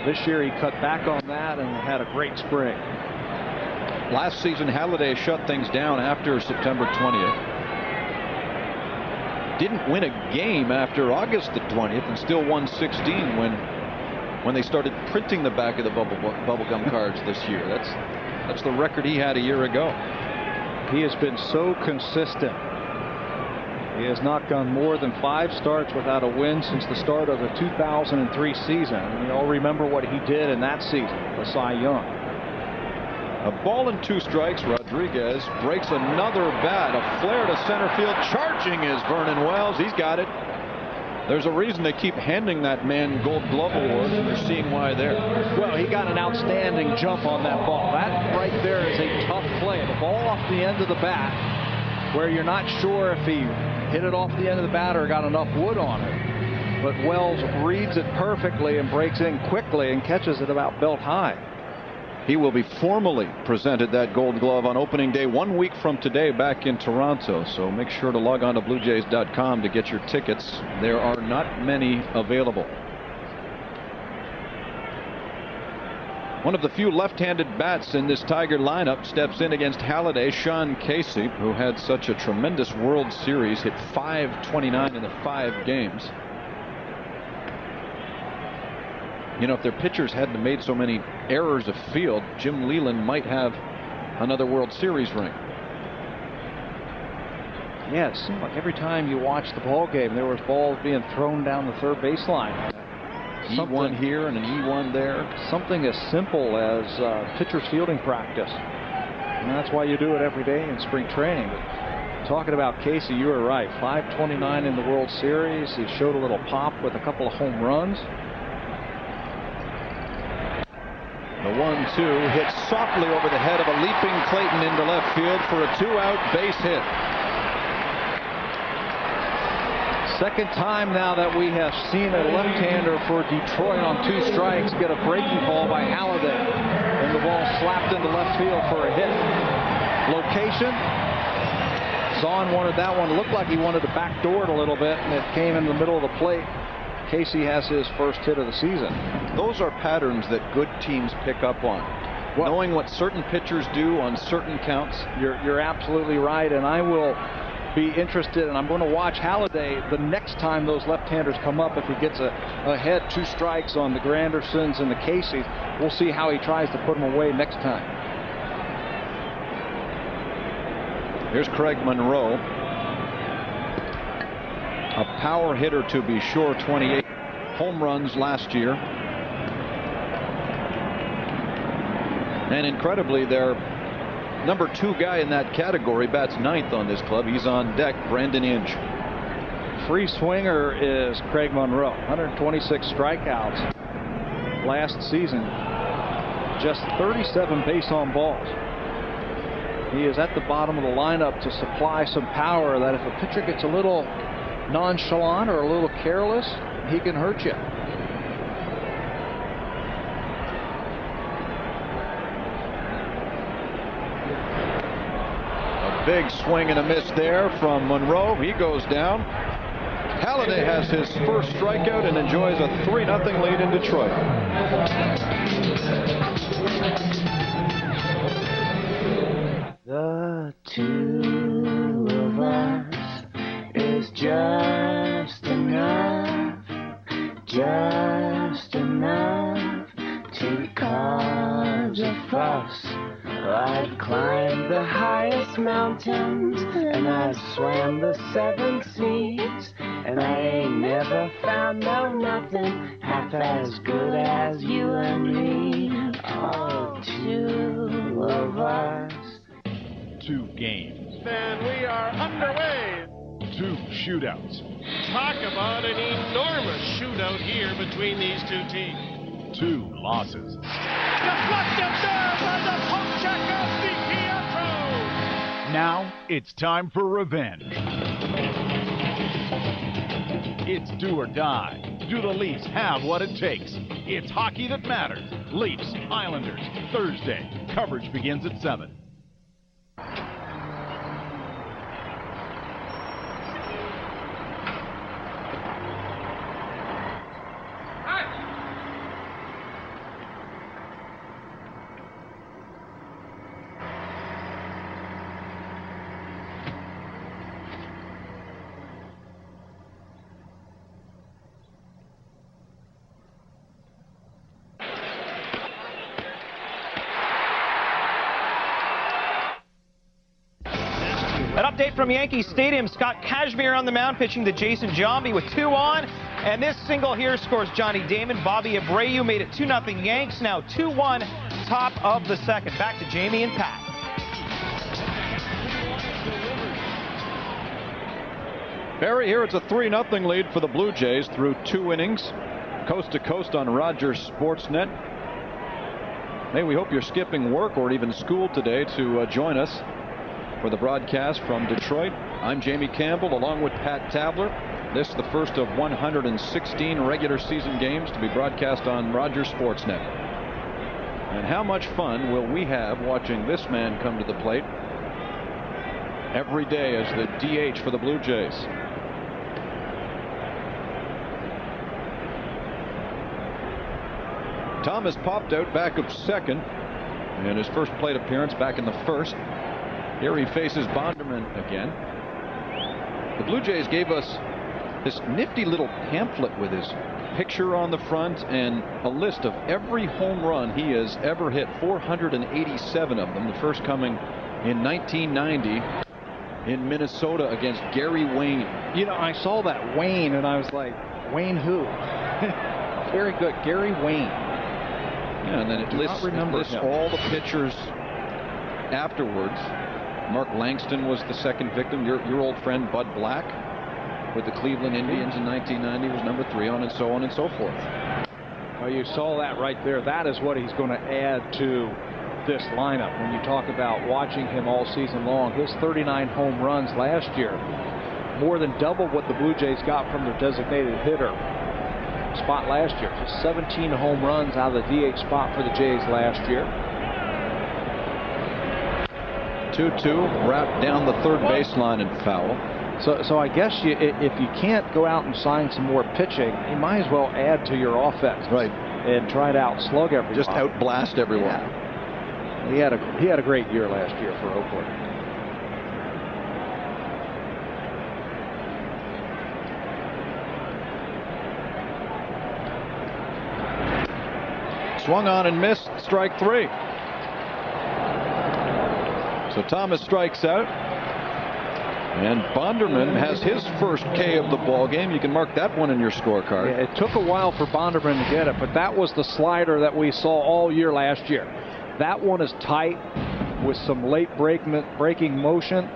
This year he cut back on that and had a great spring. Last season, Halladay shut things down after September 20th. Didn't win a game after August the 20th and still won 16 when they started printing the back of the bubblegum cards this year. That's the record he had a year ago. He has been so consistent. He has not gone more than 5 starts without a win since the start of the 2003 season. And you all remember what he did in that season, the Cy Young. A ball and 2 strikes. Rodriguez breaks another bat. A flare to center field. Charging is Vernon Wells. He's got it. There's a reason they keep handing that man Gold Glove awards, and you're seeing why there. Well, he got an outstanding jump on that ball. That right there is a tough play. The ball off the end of the bat, where you're not sure if he hit it off the end of the bat or got enough wood on it. But Wells reads it perfectly and breaks in quickly and catches it about belt high. He will be formally presented that Gold Glove on opening day 1 week from today back in Toronto. So make sure to log on to BlueJays.com to get your tickets. There are not many available. One of the few left-handed bats in this Tiger lineup steps in against Halladay. Sean Casey, who had such a tremendous World Series, hit .529 in the 5 games. You know, if their pitchers hadn't made so many errors of field, Jim Leyland might have another World Series ring. Yeah, it seemed like every time you watched the ball game, there was balls being thrown down the third baseline. E1 here and an E1 there. Something as simple as pitcher's fielding practice. And that's why you do it every day in spring training. But talking about Casey, you were right. .529 in the World Series. He showed a little pop with a couple of home runs. The 1-2 hit softly over the head of a leaping Clayton into left field for a 2-out base hit. Second time now that we have seen a left-hander for Detroit on 2 strikes get a breaking ball by Halladay. And the ball slapped into left field for a hit. Location. Zahn wanted that one. It looked like he wanted to backdoor it a little bit, and it came in the middle of the plate. Casey has his first hit of the season. Those are patterns that good teams pick up on. Knowing what certain pitchers do on certain counts. You're absolutely right, and I will be interested, and I'm going to watch Halladay the next time those left-handers come up. If he gets ahead 2 strikes on the Grandersons and the Caseys, we'll see how he tries to put them away next time. Here's Craig Monroe. A power hitter to be sure, 28 home runs last year. And incredibly, their number 2 guy in that category bats 9th on this club. He's on deck, Brandon Inge. Free swinger is Craig Monroe. 126 strikeouts last season. Just 37 base on balls. He is at the bottom of the lineup to supply some power that if a pitcher gets a little nonchalant or a little careless, he can hurt you. A big swing and a miss there from Monroe. He goes down. Halladay has his first strikeout and enjoys a 3-0 lead in Detroit. The two of us is just enough to cause a fuss. I've climbed the highest mountains and I've swam the 7 seas, and I ain't never found nothing half as good as you and me. Oh, two of us. 2 games. And we are underway. 2 shootouts. Talk about an enormous shootout here between these 2 teams. 2 losses. Deflected there by the poke check of DiPietro. Now it's time for revenge. It's do or die. Do the Leafs have what it takes? It's hockey that matters. Leafs, Islanders, Thursday. Coverage begins at 7. An update from Yankee Stadium. Scott Kazmir on the mound pitching to Jason Giambi with 2 on. And this single here scores Johnny Damon. Bobby Abreu made it 2-0 Yanks. Now 2-1 top of the second. Back to Jamie and Pat. Barry, here it's a 3-0 lead for the Blue Jays through 2 innings. Coast to coast on Rogers Sportsnet. Hey, we hope you're skipping work or even school today to join us for the broadcast from Detroit. I'm Jamie Campbell along with Pat Tabler. This is the first of 116 regular season games to be broadcast on Rogers Sportsnet. And how much fun will we have watching this man come to the plate every day as the DH for the Blue Jays. Thomas popped out back of second in his first plate appearance back in the first. Here he faces Bonderman again. The Blue Jays gave us this nifty little pamphlet with his picture on the front and a list of every home run he has ever hit, 487 of them, the first coming in 1990 in Minnesota against Gary Wayne. You know, I saw that Wayne and I was like, Wayne who? Very good, Gary Wayne. Yeah, and then it lists all the pitchers afterwards. Mark Langston was the second victim. Your old friend Bud Black with the Cleveland Indians in 1990 was number 3 on, and so on and so forth. Well, you saw that right there. That is what he's going to add to this lineup. When you talk about watching him all season long, his 39 home runs last year, more than double what the Blue Jays got from their designated hitter spot last year. So 17 home runs out of the DH spot for the Jays last year. 2-2, wrapped down the third baseline and foul. So I guess if you can't go out and sign some more pitching, you might as well add to your offense. Right. And try to outslug everyone. Just outblast everyone. Yeah. He had a great year last year for Oakland. Swung on and missed, strike 3. So Thomas strikes out. And Bonderman has his first K of the ball game. You can mark that one in your scorecard. Yeah, it took a while for Bonderman to get it, but that was the slider that we saw all year last year. That one is tight with some late breaking motion,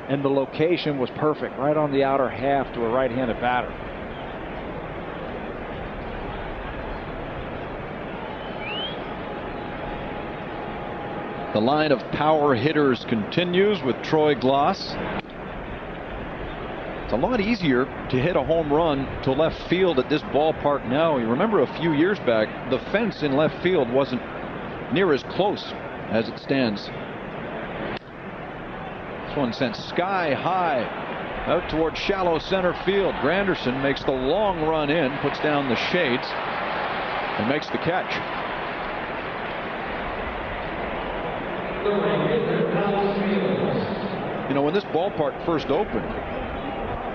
and the location was perfect, right on the outer half to a right-handed batter. The line of power hitters continues with Troy Glaus. It's a lot easier to hit a home run to left field at this ballpark now. You remember a few years back, the fence in left field wasn't near as close as it stands. This one sent sky high out towards shallow center field. Granderson makes the long run in, puts down the shades, and makes the catch. You know, when this ballpark first opened,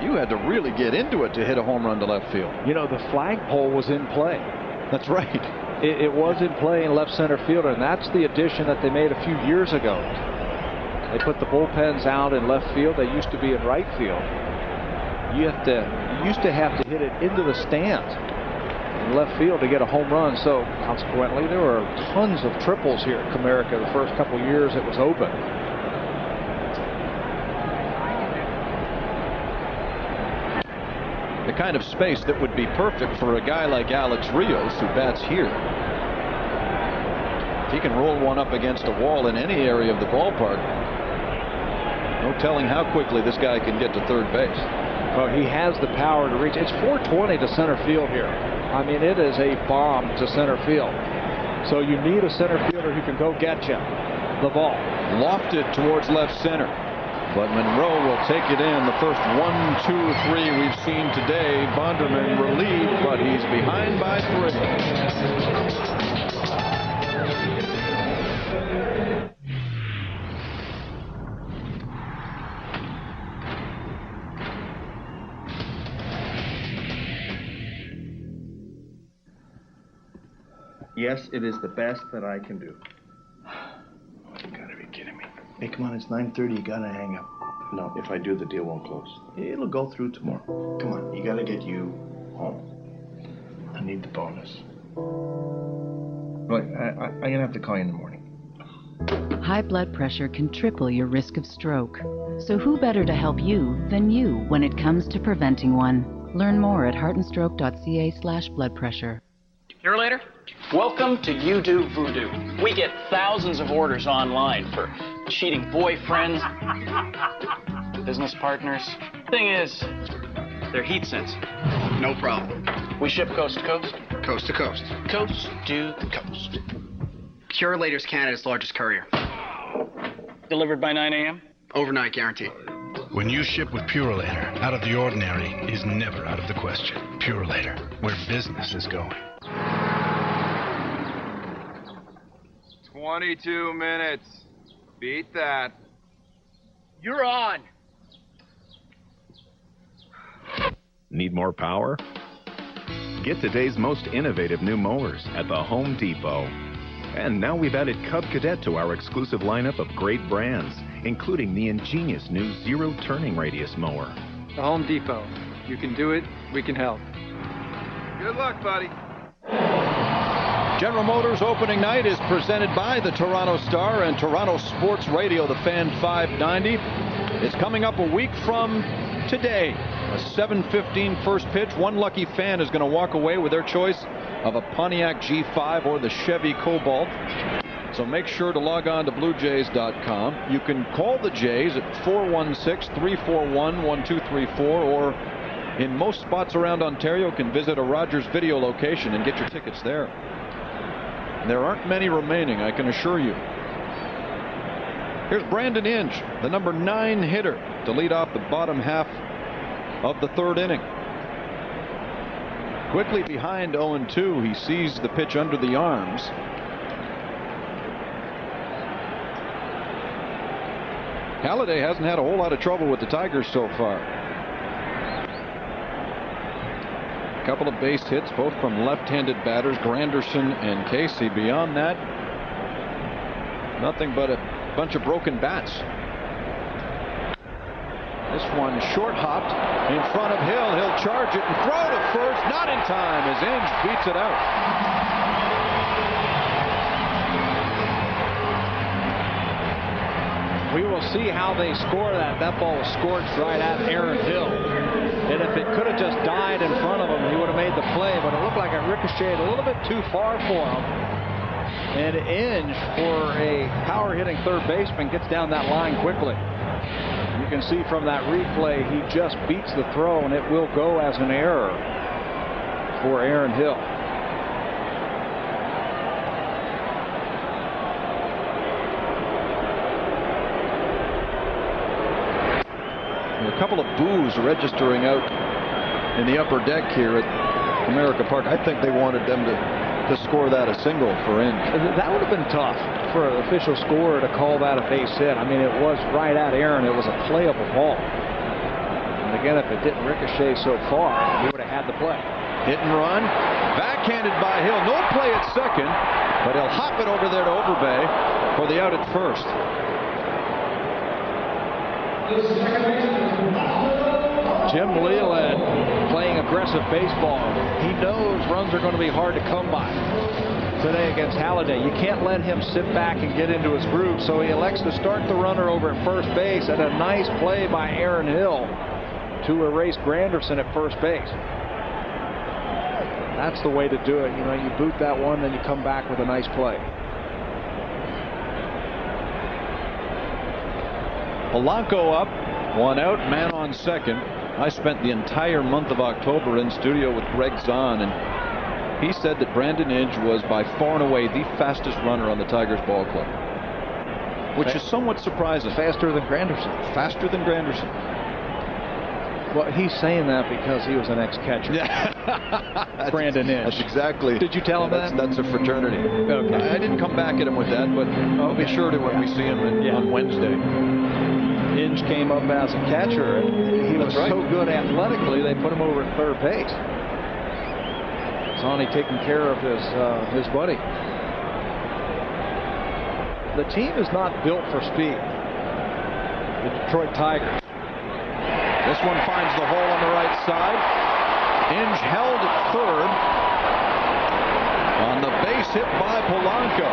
you had to really get into it to hit a home run to left field. You know, the flagpole was in play. That's right. It was in play in left center field, and that's the addition that they made a few years ago. They put the bullpens out in left field. They used to be in right field. You used to have to hit it into the stands in left field to get a home run. So consequently, there were tons of triples here at Comerica the first couple years it was open. The kind of space that would be perfect for a guy like Alex Rios, who bats here. If he can roll one up against a wall in any area of the ballpark, no telling how quickly this guy can get to third base. Well, he has the power to reach. It's 420 to center field here. I mean, it is a bomb to center field. So you need a center fielder who can go get you the ball. Lofted towards left center. But Monroe will take it in. The first 1, 2, 3 we've seen today. Bonderman relieved, but he's behind by 3. Yes, it is the best that I can do. You gotta be kidding me. Hey, come on, it's 9:30. You gotta hang up. No, if I do, the deal won't close. It'll go through tomorrow. Come on, you gotta get you home. I need the bonus. Right, I'm gonna have to call you in the morning. High blood pressure can triple your risk of stroke. So who better to help you than you when it comes to preventing one? Learn more at heartandstroke.ca/blood pressure. Purolator? Welcome to You Do Voodoo. We get thousands of orders online for cheating boyfriends, business partners. Thing is, they're heat sensitive. No problem. We ship coast to coast? Coast to coast. Coast to coast. Purolator's Canada's largest courier. Delivered by 9 a.m.? Overnight guarantee. When you ship with Purolator, out of the ordinary is never out of the question. Purolator, where business is going. 22 minutes. Beat that. You're on. Need more power? Get today's most innovative new mowers at the Home Depot. And now we've added Cub Cadet to our exclusive lineup of great brands, including the ingenious new Zero Turning Radius mower. The Home Depot. You can do it, we can help. Good luck, buddy. General Motors opening night is presented by the Toronto Star and Toronto Sports Radio, the Fan 590. It's coming up a week from today. A 7:15 first pitch. One lucky fan is going to walk away with their choice of a Pontiac G5 or the Chevy Cobalt. So make sure to log on to BlueJays.com. You can call the Jays at 416-341-1234, or in most spots around Ontario can visit a Rogers Video location and get your tickets there. There aren't many remaining, I can assure you. Here's Brandon Inge, the number 9 hitter, to lead off the bottom half of the 3rd inning. Quickly behind 0-2, he sees the pitch under the arms. Halladay hasn't had a whole lot of trouble with the Tigers so far. A couple of base hits, both from left-handed batters, Granderson and Casey. Beyond that, nothing but a bunch of broken bats. This one short hopped in front of Hill. He'll charge it and throw to first. Not in time as Inge beats it out. We will see how they score that. That ball was scorched right at Aaron Hill. And if it could have just died in front of him, he would have made the play. But it looked like it ricocheted a little bit too far for him. And Inge, for a power-hitting third baseman, gets down that line quickly. You can see from that replay, he just beats the throw, and it will go as an error for Aaron Hill. A couple of boos registering out in the upper deck here at Comerica Park. I think they wanted them to score that a single for Inge. That would have been tough for an official scorer to call that a base hit. I mean, it was right at Aaron. It was a playable ball. And again, if it didn't ricochet so far, he would have had the play. Hit and run. Backhanded by Hill. No play at second, but he'll hop it over there to Overbay for the out at first. Jim Leyland playing aggressive baseball. He knows runs are going to be hard to come by today against Halladay. You can't let him sit back and get into his groove, so he elects to start the runner over at first base, and a nice play by Aaron Hill to erase Granderson at first base. That's the way to do it. You know, you boot that one, then you come back with a nice play. Polanco up, 1 out, man on second. I spent the entire month of October in studio with Greg Zahn, and he said that Brandon Inge was by far and away the fastest runner on the Tigers ball club, which is somewhat surprising. Faster than Granderson. Faster than Granderson. Well, he's saying that because he was an ex-catcher. Brandon Inge. That's exactly. Did you tell him that? That's a fraternity. Okay. I didn't come back at him with that, but I'll be sure to when we see him on Wednesday. Inge came up as a catcher, and he was so good athletically, they put him over at third base. Sonny taking care of his buddy. The team is not built for speed. The Detroit Tigers. This one finds the hole on the right side. Inge held at third on the base hit by Polanco.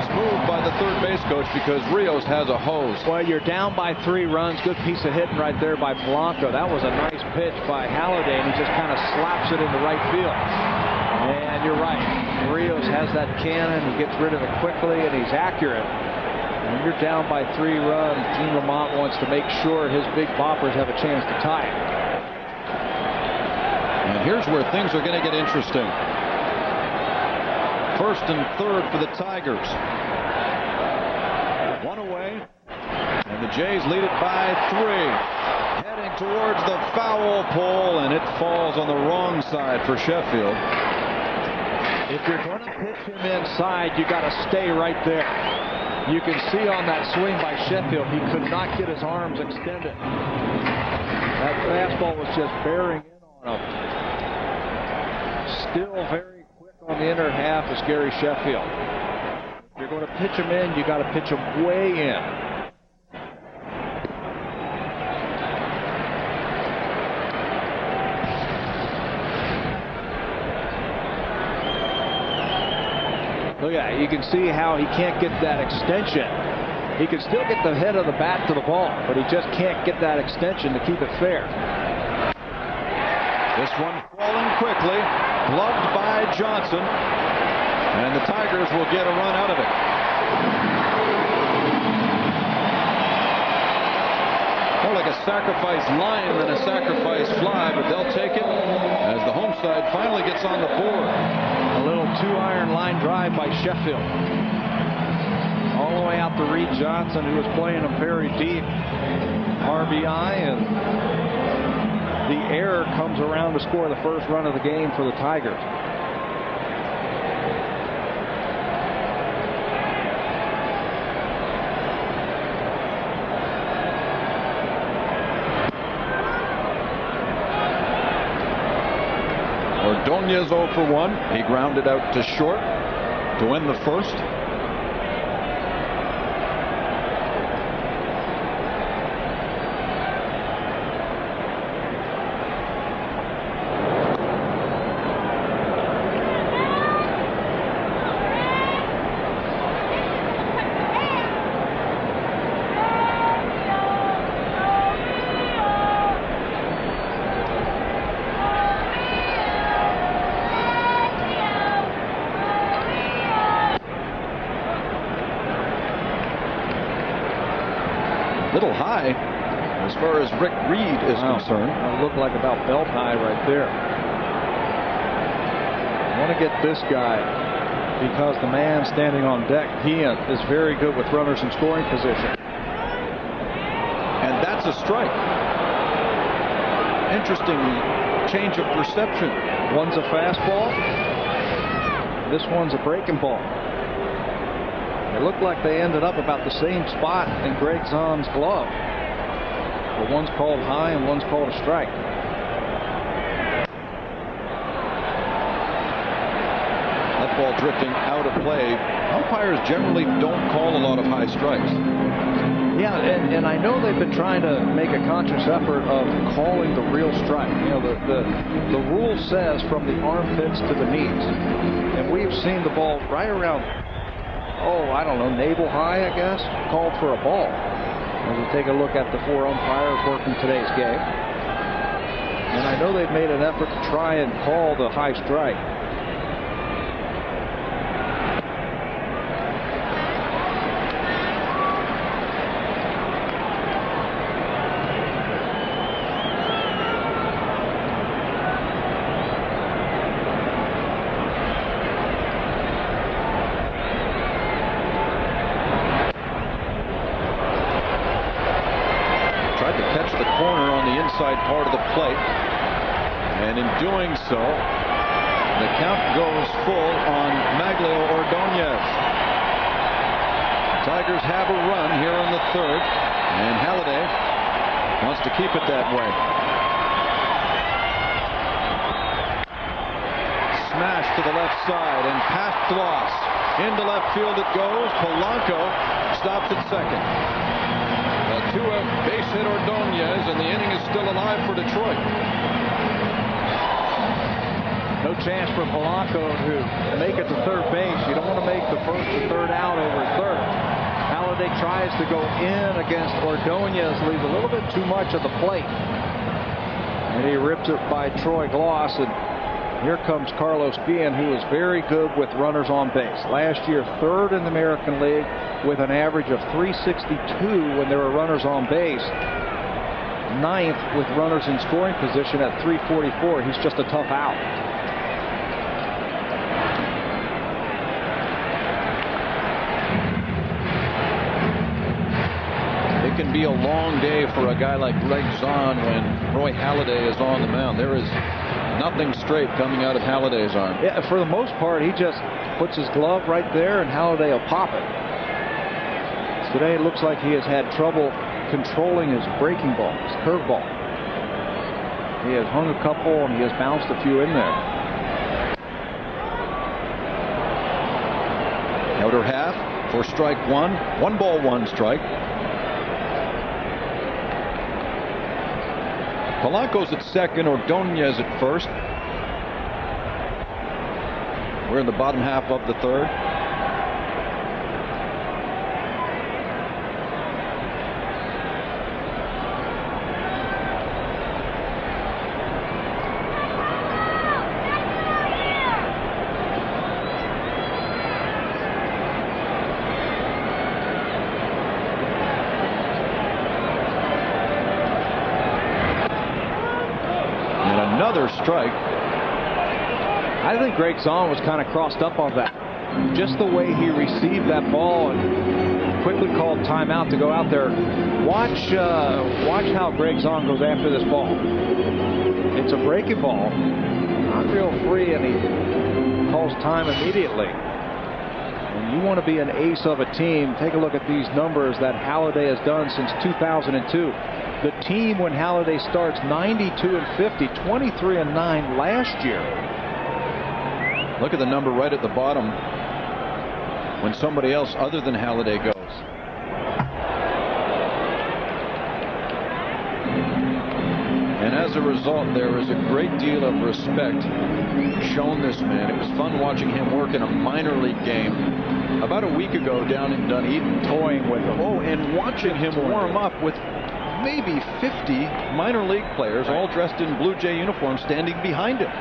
Move by the third base coach because Rios has a hose. Well, you're down by 3 runs. Good piece of hitting right there by Polanco. That was a nice pitch by Halladay, and he just kind of slaps it into right field. And you're right. Rios has that cannon. He gets rid of it quickly, and he's accurate. When you're down by 3 runs, Gene Lamont wants to make sure his big boppers have a chance to tie it. And here's where things are going to get interesting. First and third for the Tigers. 1 away, and the Jays lead it by 3. Heading towards the foul pole, and it falls on the wrong side for Sheffield. If you're going to pitch him inside, you got to stay right there. You can see on that swing by Sheffield, he could not get his arms extended. That fastball was just bearing in on him. Still very quick on the inner half is Gary Sheffield. If you're going to pitch him in, you got to pitch him way in. Look at that. You can see how he can't get that extension. He can still get the head of the bat to the ball, but he just can't get that extension to keep it fair. This one falling quickly, gloved by Johnson, and the Tigers will get a run out of it. More like a sacrifice line than a sacrifice fly, but they'll take it as the home side finally gets on the board. A little 2-iron line drive by Sheffield. All the way out to Reed Johnson, who was playing them very deep. RBI, and the error comes around to score the first run of the game for the Tigers. Ordonez 0 for 1. He grounded out to short to win the first. Little high as far as Rick Reed is concerned. It looked like about belt high right there. I want to get this guy because the man standing on deck, Hean, is very good with runners in scoring position. And that's a strike. Interesting change of perception. One's a fastball. This one's a breaking ball. It looked like they ended up about the same spot in Greg Zahn's glove. But one's called high and one's called a strike. That ball drifting out of play. Umpires generally don't call a lot of high strikes. Yeah, and I know they've been trying to make a conscious effort of calling the real strike. You know, the rule says from the armpits to the knees. And we've seen the ball right around, I don't know, navel high, I guess, called for a ball. As we take a look at the 4 umpires working today's game. And I know they've made an effort to try and call the high strike. Part of the plate, and in doing so, the count goes full on Maglio Ordonez. Tigers have a run here in the third, and Halladay wants to keep it that way. Smash to the left side and past Floss. Into left field it goes. Polanco stops at second. Two-out base hit Ordonez, and the inning is still alive for Detroit. No chance for Polanco to make it to third base. You don't want to make the first or third out over third. Halladay tries to go in against Ordonez, leaves a little bit too much of the plate. And he rips it by Troy Gloss, and here comes Carlos Guillen, who is very good with runners on base. Last year, third in the American League with an average of 362 when there were runners on base. Ninth with runners in scoring position at 344. He's just a tough out. It can be a long day for a guy like Greg Zahn when Roy Halladay is on the mound. There is nothing straight coming out of Halladay's arm. Yeah, for the most part, he just puts his glove right there and Halladay will pop it. Today it looks like he has had trouble controlling his breaking ball, his curveball. He has hung a couple and he has bounced a few in there. Outer half for strike one. 1 ball, 1 strike. Polanco's at second, Ordonez at first. We're in the bottom half of the third. another strike. I think Greg Zahn was kind of crossed up on that. Just the way he received that ball and quickly called timeout to go out there. Watch how Greg Zahn goes after this ball. It's a breaking ball, not real free, and he calls time immediately. When you want to be an ace of a team, take a look at these numbers that Halladay has done since 2002. The team, when Halladay starts, 92-50, 23-9 last year. Look at the number right at the bottom when somebody else other than Halladay goes. And as a result, there is a great deal of respect shown this man. It was fun watching him work in a minor league game about a week ago down in Dunedin, toying with him. Oh, and watching him warm up with maybe 50 minor league players all dressed in Blue Jay uniforms standing behind him.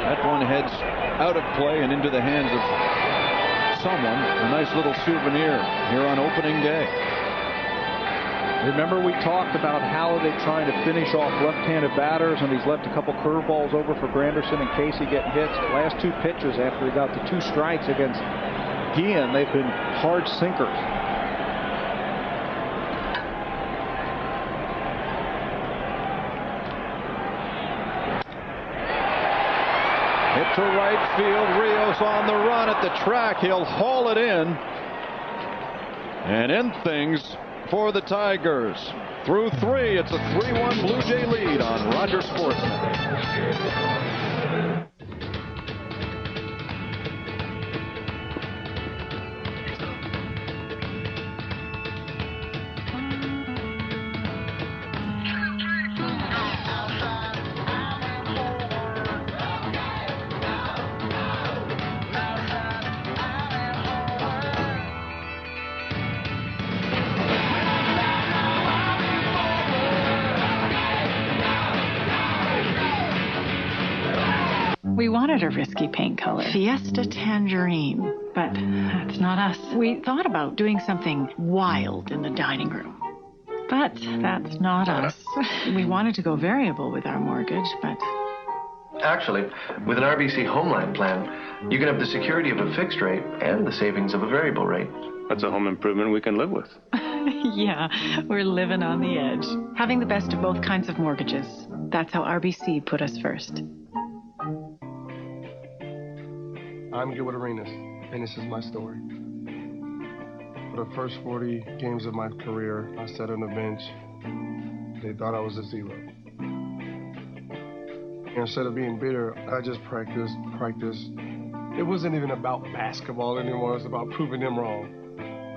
That one heads out of play and into the hands of someone. A nice little souvenir here on opening day. Remember we talked about Halladay trying to finish off left-handed batters, and he's left a couple curveballs over for Granderson and Casey getting hits. The last two pitches after he got the 2 strikes against Guillen, they've been hard sinkers. Hit to right field. Rios on the run at the track. He'll haul it in and end things for the Tigers. Through 3, it's a 3-1 Blue Jay lead on Rogers Sportsnet. We wanted a risky paint color. Fiesta Tangerine. But that's not us. We thought about doing something wild in the dining room. But that's not us. We wanted to go variable with our mortgage, but... Actually, with an RBC Homeline plan, you can have the security of a fixed rate and the savings of a variable rate. That's a home improvement we can live with. Yeah, we're living on the edge. Having the best of both kinds of mortgages. That's how RBC put us first. I'm Gilbert Arenas, and this is my story. For the first 40 games of my career, I sat on the bench. They thought I was a zero. And instead of being bitter, I just practiced. It wasn't even about basketball anymore. It was about proving them wrong.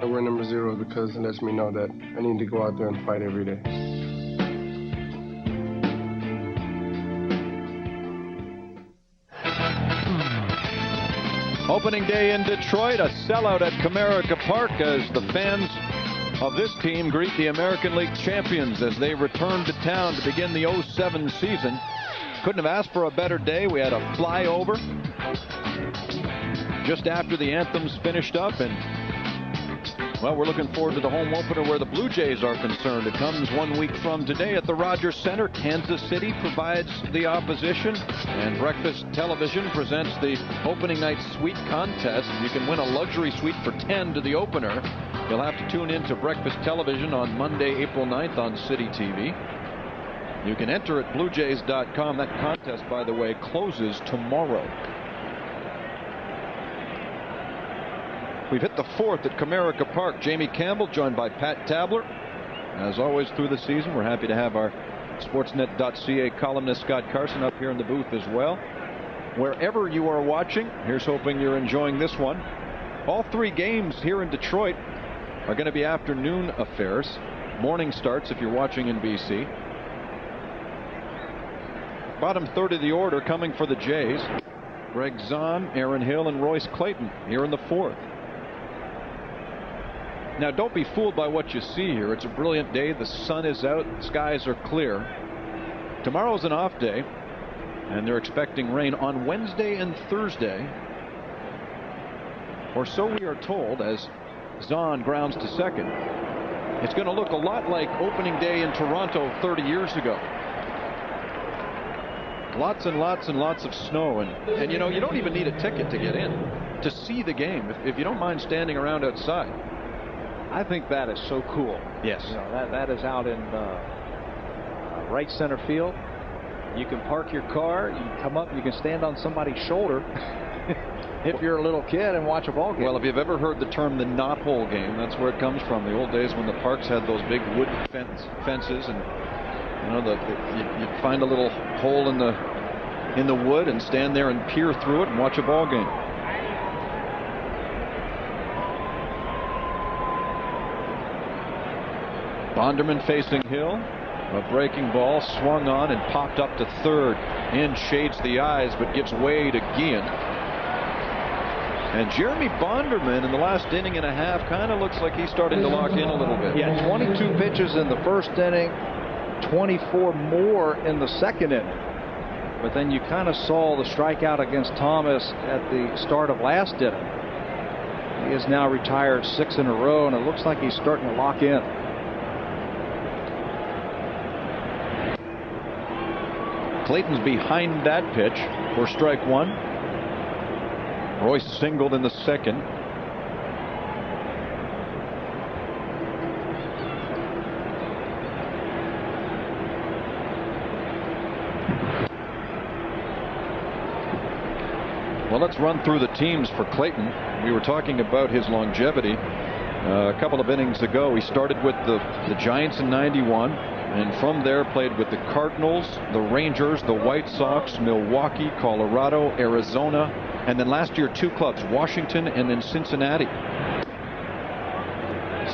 I wear number 0 because it lets me know that I need to go out there and fight every day. Opening day in Detroit, a sellout at Comerica Park as the fans of this team greet the American League champions as they return to town to begin the 07 season. Couldn't have asked for a better day. We had a flyover just after the anthems finished up, and well, we're looking forward to the home opener where the Blue Jays are concerned. It comes 1 week from today at the Rogers Center. Kansas City provides the opposition, and Breakfast Television presents the opening night suite contest. You can win a luxury suite for 10 to the opener. You'll have to tune in to Breakfast Television on Monday, April 9th on City TV. You can enter at BlueJays.com. That contest, by the way, closes tomorrow. We've hit the 4th at Comerica Park. Jamie Campbell joined by Pat Tabler. As always through the season, we're happy to have our Sportsnet.ca columnist Scott Carson up here in the booth as well. Wherever you are watching, here's hoping you're enjoying this one. All 3 games here in Detroit are going to be afternoon affairs. Morning starts if you're watching in BC. Bottom third of the order coming for the Jays. Greg Zahn, Aaron Hill, and Royce Clayton here in the 4th. Now, don't be fooled by what you see here. It's a brilliant day. The sun is out. The skies are clear. Tomorrow's an off day, and they're expecting rain on Wednesday and Thursday. Or so we are told, as Zahn grounds to second. It's going to look a lot like opening day in Toronto 30 years ago. Lots and lots and lots of snow, and you know, you don't even need a ticket to get in to see the game if you don't mind standing around outside. I think that is so cool. Yes. You know, that is out in right center field. You can park your car, you can come up, you can stand on somebody's shoulder if you're a little kid and watch a ball game. Well, if you've ever heard the term the knothole game, that's where it comes from. The old days when the parks had those big wood fences, and you know, you'd find a little hole in the wood and stand there and peer through it and watch a ball game. Bonderman facing Hill. A breaking ball swung on and popped up to third. In shades the eyes, but gives way to Guillen. And Jeremy Bonderman in the last inning and a half kind of looks like he's starting to lock in a little bit. Yeah, 22 pitches in the first inning, 24 more in the second inning. But then you kind of saw the strikeout against Thomas at the start of last inning. He is now retired 6 in a row, and it looks like he's starting to lock in. Clayton's behind that pitch for strike one. Royce singled in the second. Well, let's run through the teams for Clayton. We were talking about his longevity. A couple of innings ago, he started with the Giants in '91. And from there played with the Cardinals, the Rangers, the White Sox, Milwaukee, Colorado, Arizona, and then last year 2 clubs, Washington and then Cincinnati.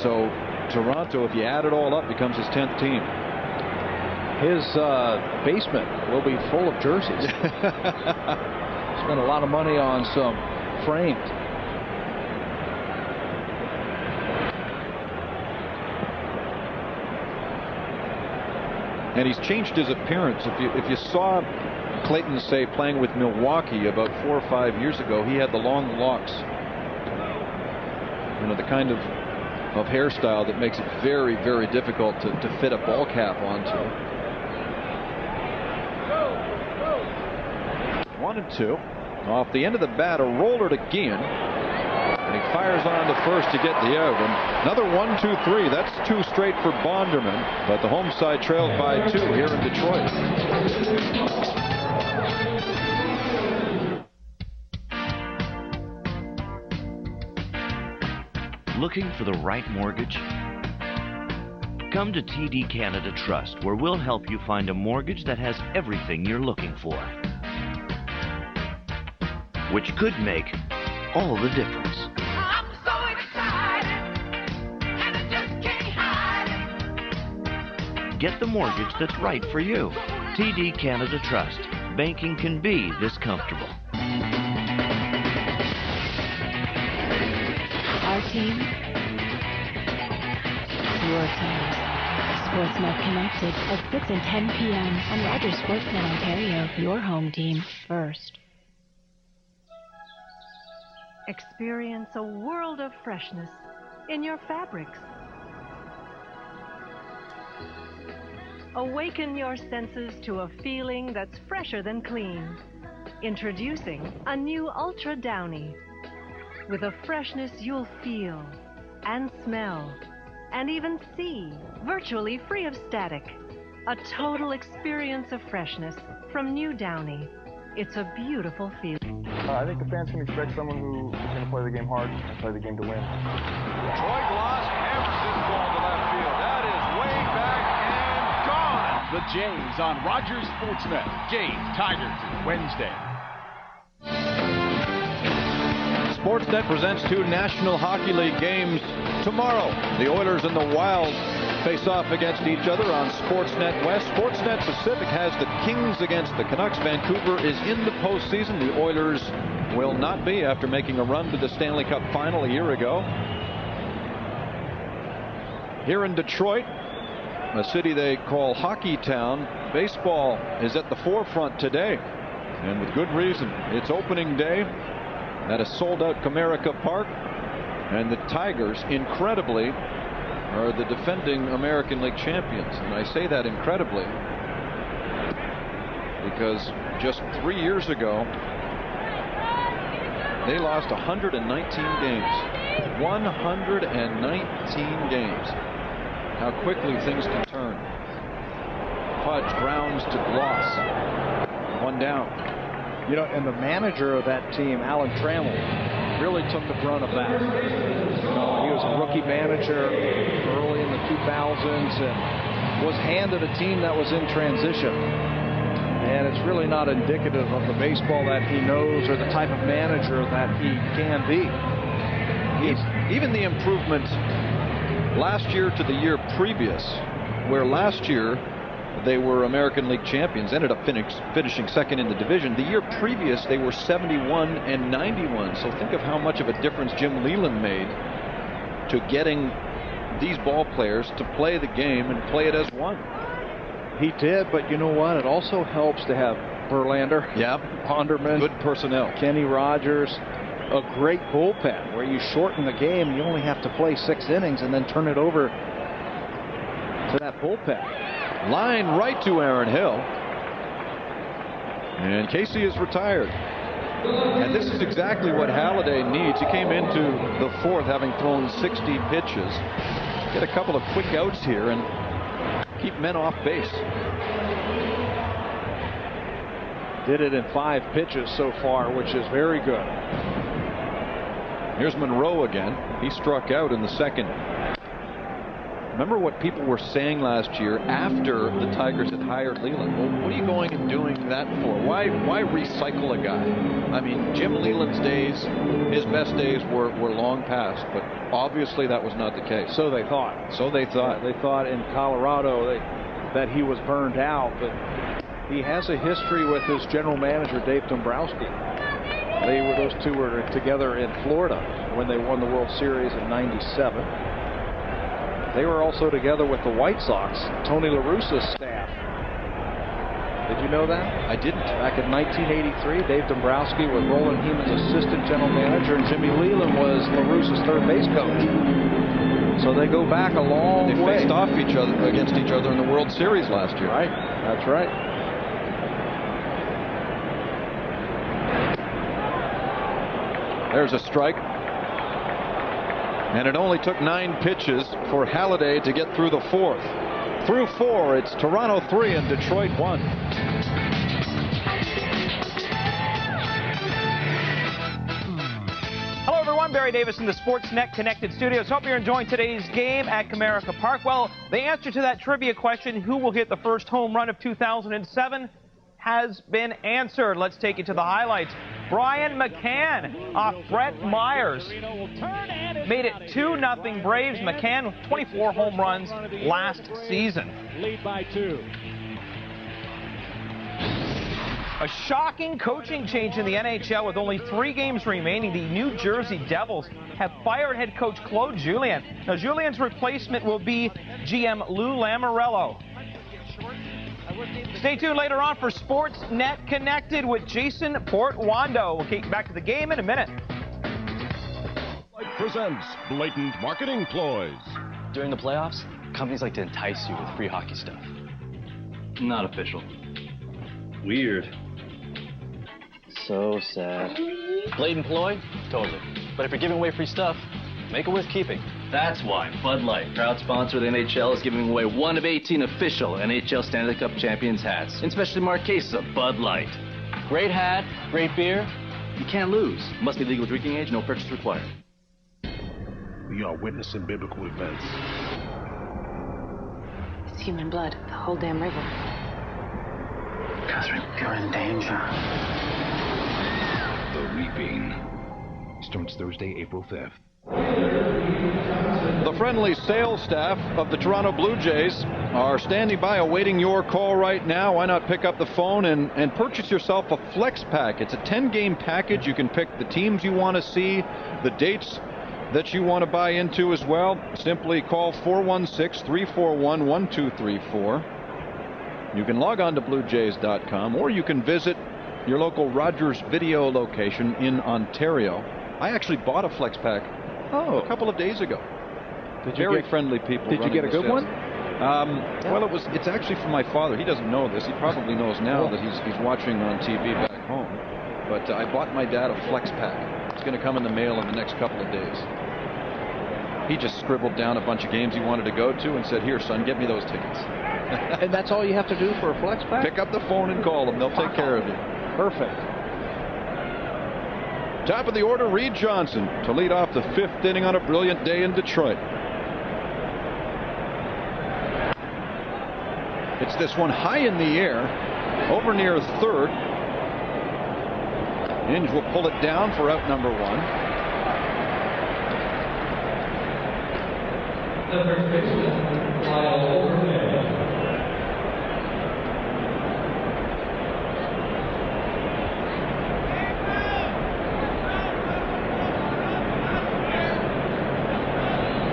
So Toronto, if you add it all up, becomes his 10th team. His basement will be full of jerseys. Spent a lot of money on some frames. And he's changed his appearance. If you saw Clayton, say, playing with Milwaukee about 4 or 5 years ago, he had the long locks. You know, the kind of hairstyle that makes it very, very difficult to fit a ball cap onto. 1-2. Off the end of the bat, a roller to Guillen. And he fires on to first to get the out. And another 1-2-3. That's 2 straight for Bonderman. But the home side trailed by 2 here in Detroit. Looking for the right mortgage? Come to TD Canada Trust, where we'll help you find a mortgage that has everything you're looking for, which could make all the difference. I'm so excited, and I just can't hide it. Get the mortgage that's right for you. TD Canada Trust. Banking can be this comfortable. Our team, your teams. Sportsnet connected at 6 and 10 p.m. on Rogers Sportsnet Ontario. Your home team first. Experience a world of freshness in your fabrics. Awaken your senses to a feeling that's fresher than clean. Introducing a new Ultra Downy. With a freshness you'll feel and smell and even see, virtually free of static. A total experience of freshness from New Downy. It's a beautiful feeling. I think the fans can expect someone who's going to play the game hard and play the game to win. Troy Glaus hammers this ball to left field. That is way back and gone. The Jays on Rogers Sportsnet. Jays Tigers Wednesday. Sportsnet presents 2 National Hockey League games tomorrow. The Oilers and the Wild face off against each other on Sportsnet West. Sportsnet Pacific has the Kings against the Canucks. Vancouver is in the postseason. The Oilers will not be after making a run to the Stanley Cup final a year ago. Here in Detroit, a city they call Hockey Town, baseball is at the forefront today, and with good reason. It's opening day at a sold-out Comerica Park, and the Tigers, incredibly, are the defending American League champions. And I say that incredibly because just 3 years ago, they lost 119 games. 119 games. How quickly things can turn. Pudge grounds to Gloss. 1 down. You know, and the manager of that team, Alan Trammell, really took the brunt of that. You know, he was a rookie manager early in the 2000s and was handed a team that was in transition. And it's really not indicative of the baseball that he knows or the type of manager that he can be. Even the improvement last year to the year previous, where last year they were American League champions, ended up finishing second in the division. The year previous, they were 71 and 91. So think of how much of a difference Jim Leyland made to getting these ball players to play the game and play it as one. He did, but you know what? It also helps to have Verlander, Honderman, good personnel, Kenny Rogers, a great bullpen where you shorten the game. You only have to play 6 innings and then turn it over to that bullpen. Line right to Aaron Hill. And Casey is retired. And this is exactly what Halladay needs. He came into the 4th having thrown 60 pitches. Get a couple of quick outs here and keep men off base. Did it in 5 pitches so far, which is very good. Here's Monroe again. He struck out in the 2nd. Remember what people were saying last year after the Tigers had hired Leyland? Well, what are you going and doing that for? Why recycle a guy? I mean, Jim Leyland's days, his best days were long past, but obviously that was not the case. So they thought. So they thought. They thought in Colorado that he was burned out, but he has a history with his general manager, Dave Dombrowski. Those two were together in Florida when they won the World Series in '97. They were also together with the White Sox, Tony La Russa's staff. Did you know that? I didn't. Back in 1983, Dave Dombrowski was Roland Heeman's assistant general manager, and Jimmy Leyland was La Russa's third base coach. So they go back a long way. They faced off against each other in the World Series last year. Right. That's right. There's a strike. And it only took 9 pitches for Halladay to get through the 4th. Through 4, it's Toronto 3 and Detroit 1. Hello, everyone. Barry Davis in the Sportsnet Connected Studios. Hope you're enjoying today's game at Comerica Park. Well, the answer to that trivia question, who will hit the first home run of 2007, has been answered. Let's take you to the highlights. Brian McCann off Brett Myers. Made it 2-0 Braves. McCann with 24 home runs last season. Lead by 2. A shocking coaching change in the NHL with only 3 games remaining. The New Jersey Devils have fired head coach Claude Julien. Now, Julien's replacement will be GM Lou Lamoriello. Stay tuned later on for Sportsnet Connected with Jason Portwando. We'll get back to the game in a minute. Presents blatant marketing ploys. During the playoffs, companies like to entice you with free hockey stuff. Not official. Weird. So sad. Blatant ploy? Totally. But if you're giving away free stuff, make it worth keeping. That's why Bud Light, proud sponsor of the NHL, is giving away 1 of 18 official NHL Stanley Cup Champions hats, in specially marked cases of Bud Light. Great hat, great beer. You can't lose. Must be legal drinking age, no purchase required. We are witnessing biblical events. It's human blood, the whole damn river. Catherine, you're in danger. The Reaping starts Thursday, April 5th. The friendly sales staff of the Toronto Blue Jays are standing by awaiting your call right now. Why not pick up the phone and purchase yourself a Flex Pack? It's a 10-game package. You can pick the teams you want to see, the dates that you want to buy into as well. Simply call 416-341-1234. You can log on to BlueJays.com, or you can visit your local Rogers Video location in Ontario. I actually bought a Flex Pack a couple of days ago. Very friendly people. Did you get a good one? Well, it's actually from my father. He doesn't know this. He probably knows now that he's watching on TV back home. But I bought my dad a flex pack. It's going to come in the mail in the next couple of days. He just scribbled down a bunch of games he wanted to go to and said, "Here, son, get me those tickets." And that's all you have to do for a flex pack? Pick up the phone and call them. They'll take care of you. Perfect. Top of the order, Reed Johnson to lead off the 5th inning on a brilliant day in Detroit. It's this one high in the air, over near third. Inge will pull it down for out number 1. The first baseman, Lyle Overbay.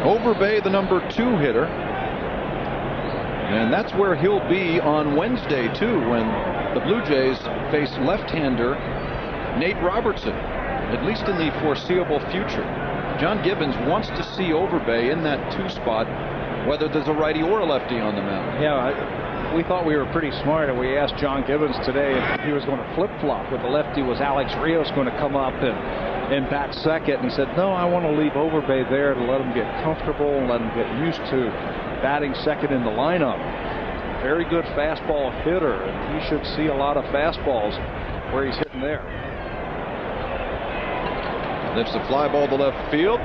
Overbay, the number 2 hitter. And that's where he'll be on Wednesday, too, when the Blue Jays face left-hander Nate Robertson, at least in the foreseeable future. John Gibbons wants to see Overbay in that 2 spot, whether there's a righty or a lefty on the mound. Yeah, we thought we were pretty smart, and we asked John Gibbons today if he was going to flip-flop with the lefty. Was Alex Rios going to come up and bat second? And he said, no, I want to leave Overbay there to let him get comfortable and let him get used to batting second in the lineup. Very good fastball hitter, and he should see a lot of fastballs where he's hitting there. Lifts a fly ball to left field.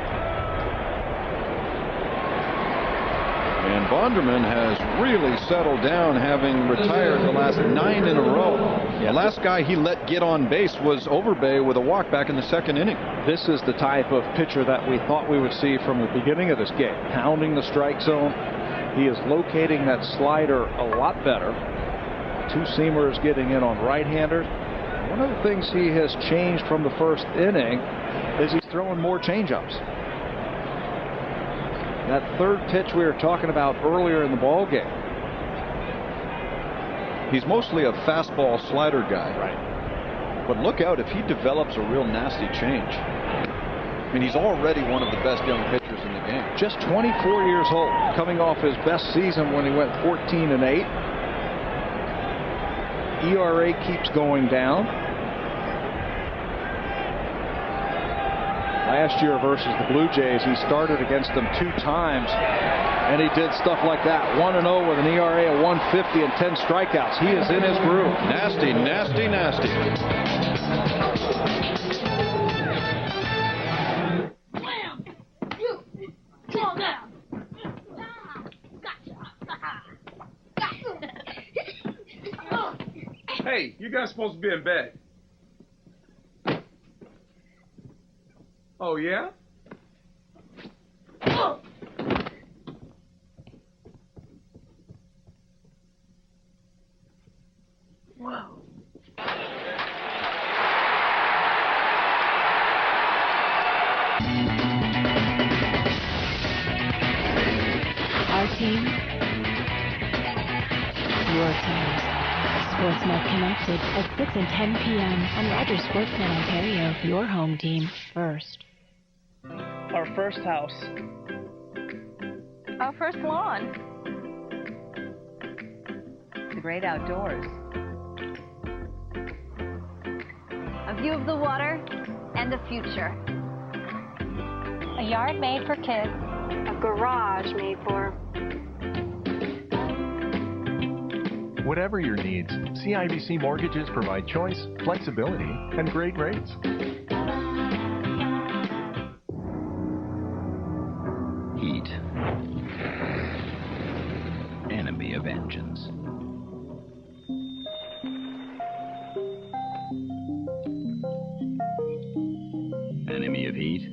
And Bonderman has really settled down, having retired the last 9 in a row. The last guy he let get on base was Overbay with a walk back in the 2nd inning. This is the type of pitcher that we thought we would see from the beginning of this game. Pounding the strike zone. He is locating that slider a lot better. 2-seamers getting in on right-handers. One of the things he has changed from the 1st inning is he's throwing more changeups. That 3rd pitch we were talking about earlier in the ball game. He's mostly a fastball slider guy. Right. But look out if he develops a real nasty change. I mean, he's already one of the best young pitchers in the game. Just 24 years old, coming off his best season when he went 14-8. ERA keeps going down. Last year versus the Blue Jays, he started against them 2 times, and he did stuff like that. 1-0 with an ERA of 150 and 10 strikeouts. He is in his groove. Nasty, nasty, nasty. Hey, you guys supposed to be in bed. Oh, yeah? Whoa. Our team, your team. Sportsnet connected at 6 and 10 p.m. on Rogers Sportsnet Ontario, your home team first. Our first house. Our first lawn. The great outdoors. A view of the water and the future. A yard made for kids. A garage made for... Whatever your needs, CIBC Mortgages provide choice, flexibility, and great rates. Heat. Enemy of engines. Enemy of heat?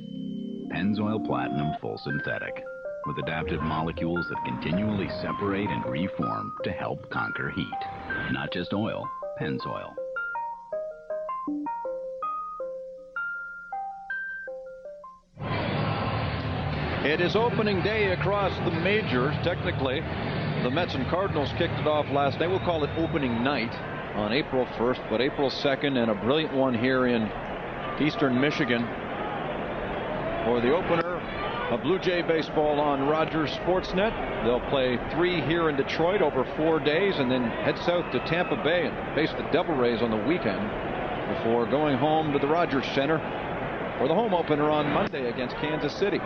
Pennzoil Platinum Full Synthetic, with adaptive molecules that continually separate and reform to help conquer heat. Not just oil, Pennzoil. It is opening day across the majors. Technically, the Mets and Cardinals kicked it off last night. We'll call it opening night on April 1st, but April 2nd, and a brilliant one here in eastern Michigan for the opener A Blue Jay baseball on Rogers Sportsnet. They'll play 3 here in Detroit over 4 days and then head south to Tampa Bay and face the Devil Rays on the weekend before going home to the Rogers Center for the home opener on Monday against Kansas City.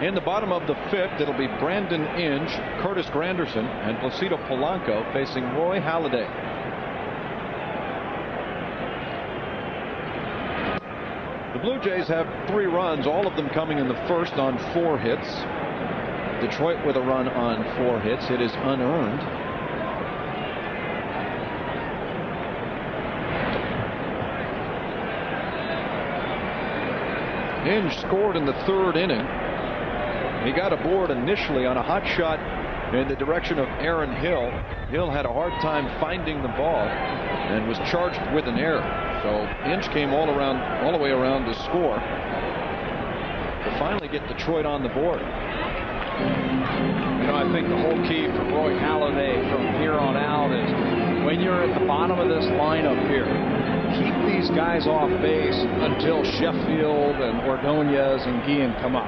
In the bottom of the 5th, it'll be Brandon Inge, Curtis Granderson, and Placido Polanco facing Roy Halladay. The Blue Jays have 3 runs, all of them coming in the first on 4 hits. Detroit with a run on 4 hits. It is unearned. Inge scored in the 3rd inning. He got aboard initially on a hot shot in the direction of Aaron Hill. Hill had a hard time finding the ball and was charged with an error. So Inge came all the way around to score to finally get Detroit on the board. You know, I think the whole key for Roy Halladay from here on out is when you're at the bottom of this lineup here, keep these guys off base until Sheffield and Ordonez and Guillen come up.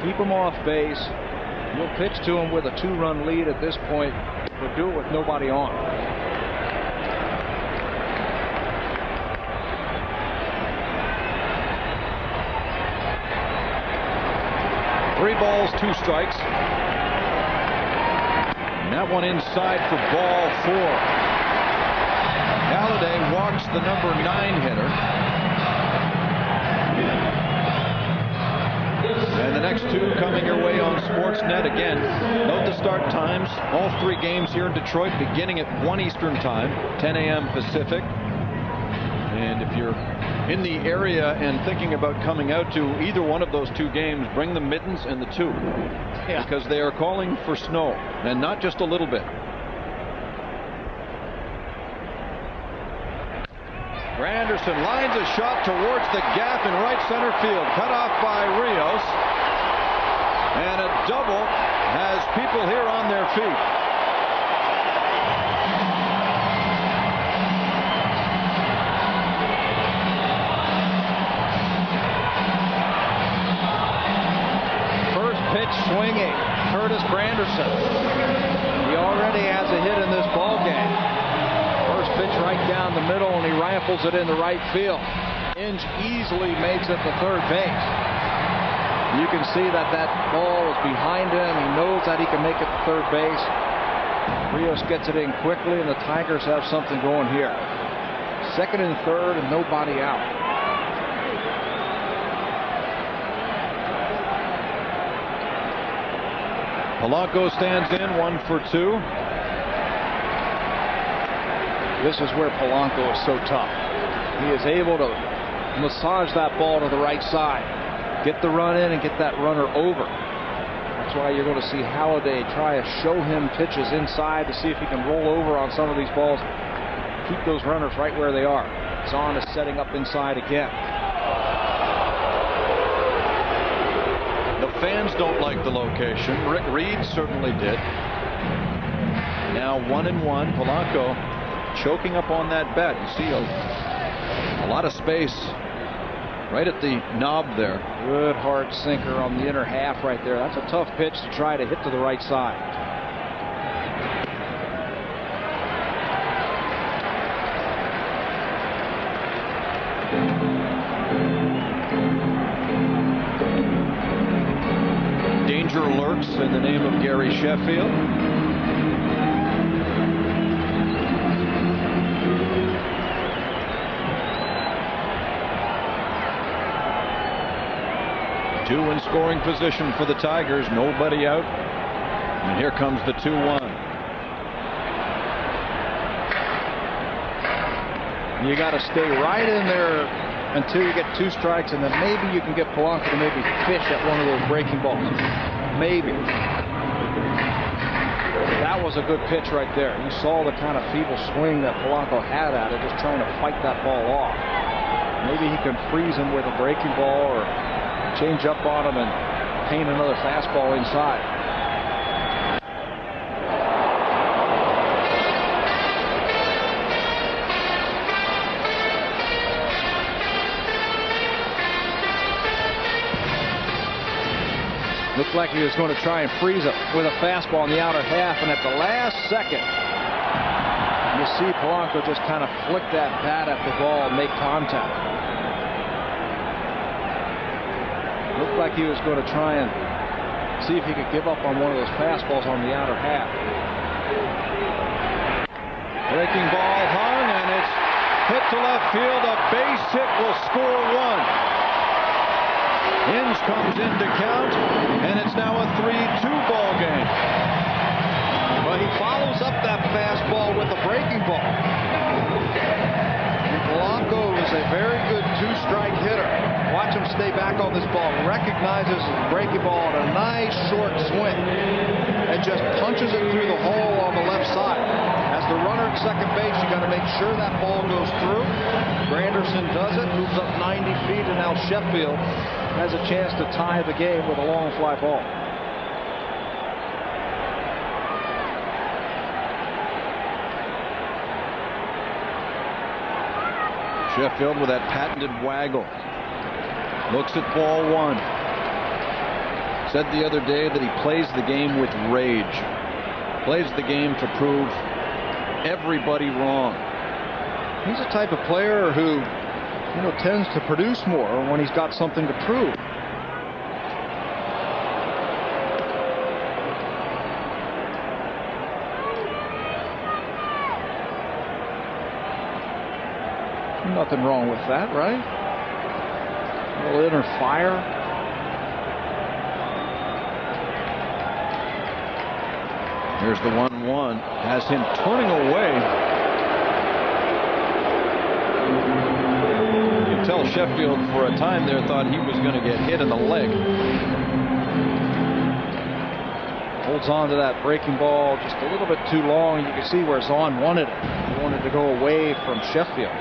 Keep them off base. You'll pitch to them with a 2-run lead at this point, but do it with nobody on. Three balls, 2 strikes. And that one inside for ball 4. Halladay walks the number 9 hitter. And the next 2 coming your way on Sportsnet. Again, note the start times. All 3 games here in Detroit beginning at 1 Eastern time, 10 a.m. Pacific. And if you're in the area and thinking about coming out to either one of those 2 games, bring the mittens and the tube. Yeah. Because they are calling for snow, and not just a little bit. Granderson lines a shot towards the gap in right center field. Cut off by Rios. And a double has people here on their feet. First pitch swinging, Curtis Granderson. He already has a hit in this ball game. First pitch right down the middle, and he rifles it into right field. Inge easily makes it to third base. You can see that that ball is behind him. He knows that he can make it to third base. Rios gets it in quickly, and the Tigers have something going here. Second and third, and nobody out. Polanco stands in, 1 for 2. This is where Polanco is so tough. He is able to massage that ball to the right side, get the run in, and get that runner over. That's why you're going to see Halladay try to show him pitches inside to see if he can roll over on some of these balls. Keep those runners right where they are. Zahn is setting up inside again. The fans don't like the location. Rick Reed certainly did. Now 1-1. Polanco choking up on that bat. You see a lot of space right at the knob there. Good hard sinker on the inner half right there. That's a tough pitch to try to hit to the right side. Danger lurks in the name of Gary Sheffield. Two in scoring position for the Tigers. Nobody out. And here comes the 2-1. You got to stay right in there until you get 2 strikes, and then maybe you can get Polanco to maybe fish at one of those breaking balls. Maybe. That was a good pitch right there. You saw the kind of feeble swing that Polanco had at it, just trying to fight that ball off. Maybe he can freeze him with a breaking ball or change up on him and paint another fastball inside. Looked like he was going to try and freeze it with a fastball in the outer half, and at the last second, you see Polanco just kind of flick that bat at the ball and make contact. Looked like he was going to try and see if he could give up on one of those fastballs on the outer half. Breaking ball hung, and it's hit to left field. A base hit will score one. Inge comes in to count, and it's now a 3-2 ball game. But he follows up that fastball with a breaking ball. And Polanco is a very good two-strike hitter. Watch him stay back on this ball. Recognizes his breaking ball at a nice short swing and just punches it through the hole on the left side. As the runner at second base, you got to make sure that ball goes through. Granderson does it, moves up 90 feet, and now Sheffield has a chance to tie the game with a long fly ball. Sheffield with that patented waggle. Looks at ball one. Said the other day that he plays the game with rage. Plays the game to prove everybody wrong. He's the type of player who, tends to produce more when he's got something to prove. Nothing wrong with that, right? A little inner fire. Here's the 1-1. Has him turning away. You can tell Sheffield for a time there thought he was going to get hit in the leg. Holds on to that breaking ball just a little bit too long. You can see where Zahn wanted it. He wanted to go away from Sheffield.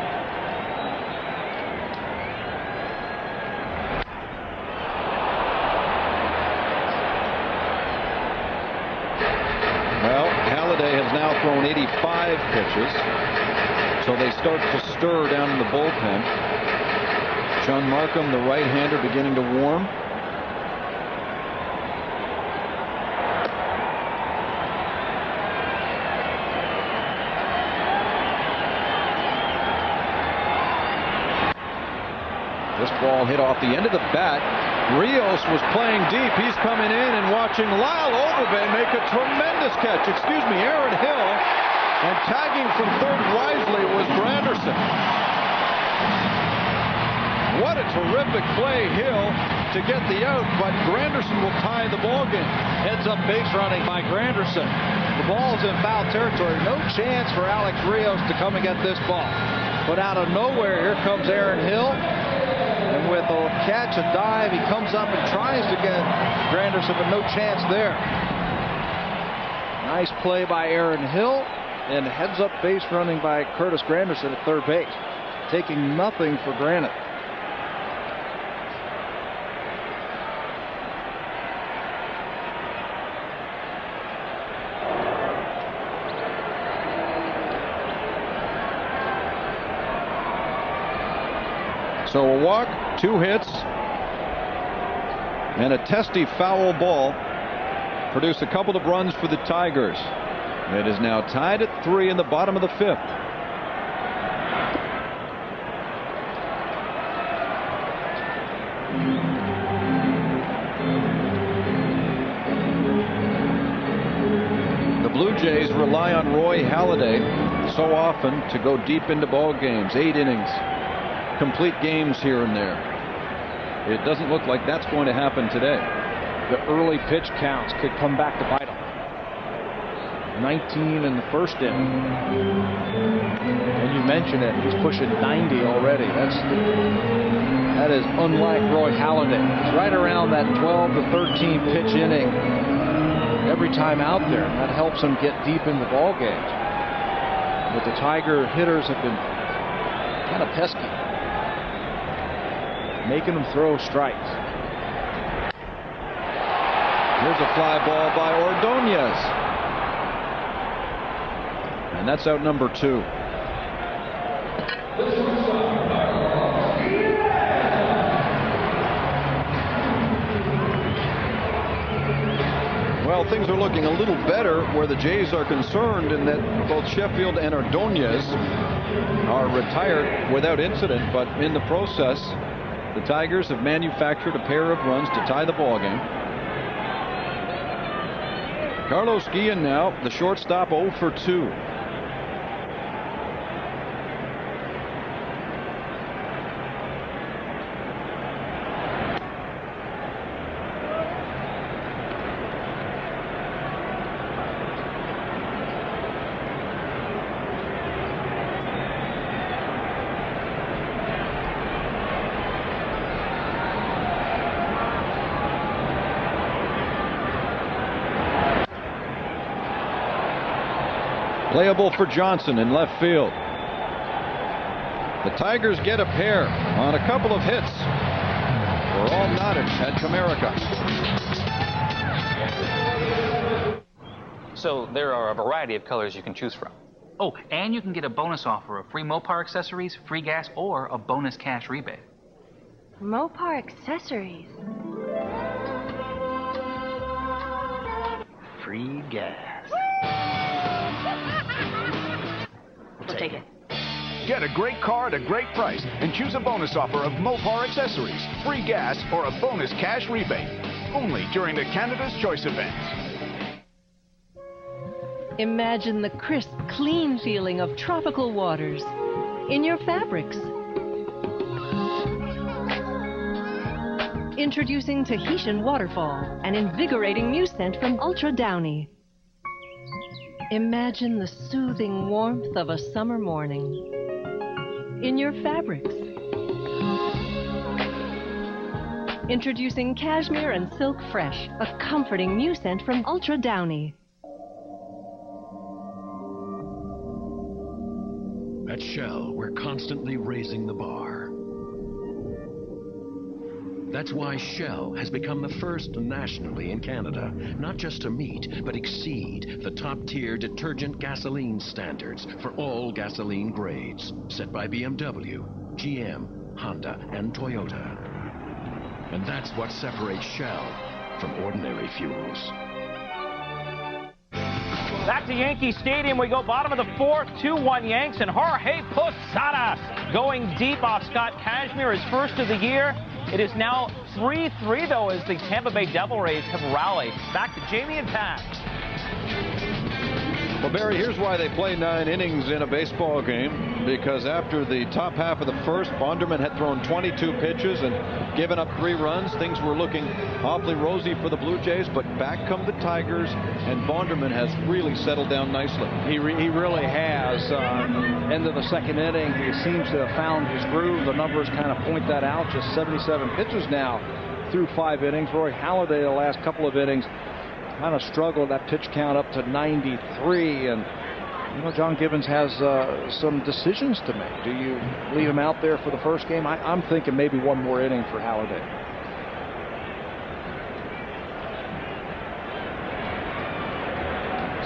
Thrown 85 pitches, so they start to stir down in the bullpen. John Markham, the right-hander, beginning to warm. This ball hit off the end of the bat. Rios was playing deep. He's coming in and watching Lyle Overbay make a tremendous catch. Aaron Hill. And tagging from third wisely was Granderson. What a terrific play, Hill, to get the out, but Granderson will tie the ball game. Heads up base running by Granderson. The ball's in foul territory. No chance for Alex Rios to come and get this ball. But out of nowhere, here comes Aaron Hill. And with a catch, a dive, he comes up and tries to get Granderson, but no chance there. Nice play by Aaron Hill, and heads up base running by Curtis Granderson at third base, taking nothing for granted. So a walk, 2 hits, and a testy foul ball produced a couple of runs for the Tigers. It is now tied at 3 in the bottom of the 5th. The Blue Jays rely on Roy Halladay so often to go deep into ball games, 8 innings. Complete games here and there. It doesn't look like that's going to happen today. The early pitch counts could come back to bite him. 19 in the first inning. And you mentioned it, he's pushing 90 already. That is unlike Roy Halladay. He's right around that 12 to 13 pitch inning every time out there. That helps him get deep into ball games. But the Tiger hitters have been kind of pesky, making them throw strikes. Here's a fly ball by Ordonez. And that's out number 2. Well, things are looking a little better where the Jays are concerned in that both Sheffield and Ordonez are retired without incident, but in the process, the Tigers have manufactured a pair of runs to tie the ball game. Carlos Guillen now, the shortstop, 0 for 2. Playable for Johnson in left field. The Tigers get a pair on a couple of hits. We're all nodded at Comerica. So there are a variety of colors you can choose from. Oh, and you can get a bonus offer of free Mopar accessories, free gas, or a bonus cash rebate. Mopar accessories. Free gas. We'll take it. Get a great car at a great price and choose a bonus offer of Mopar accessories, free gas, or a bonus cash rebate. Only during the Canada's Choice event. Imagine the crisp, clean feeling of tropical waters in your fabrics. Introducing Tahitian Waterfall, an invigorating new scent from Ultra Downy. Imagine the soothing warmth of a summer morning in your fabrics. Introducing Cashmere and Silk Fresh, a comforting new scent from Ultra Downy. At Shell, we're constantly raising the bar. That's why Shell has become the first nationally in Canada, not just to meet, but exceed the top-tier detergent gasoline standards for all gasoline grades, set by BMW, GM, Honda, and Toyota. And that's what separates Shell from ordinary fuels. Back to Yankee Stadium we go. Bottom of the fourth, 2-1 Yanks, and Jorge Posada going deep off Scott Kazmir, his first of the year. It is now 3-3, though, as the Tampa Bay Devil Rays have rallied. Back to Jamie and Pat. Well, Barry, here's why they play 9 innings in a baseball game. Because after the top half of the first, Bonderman had thrown 22 pitches and given up 3 runs. Things were looking awfully rosy for the Blue Jays, but back come the Tigers, and Bonderman has really settled down nicely. He really has. End of the second inning, he seems to have found his groove. The numbers kind of point that out. Just 77 pitches now through 5 innings. Roy Halladay, the last couple of innings, kind of struggled. That pitch count up to 93, and you know, John Gibbons has some decisions to make. Do you leave him out there for the first game? I'm thinking maybe one more inning for Halladay.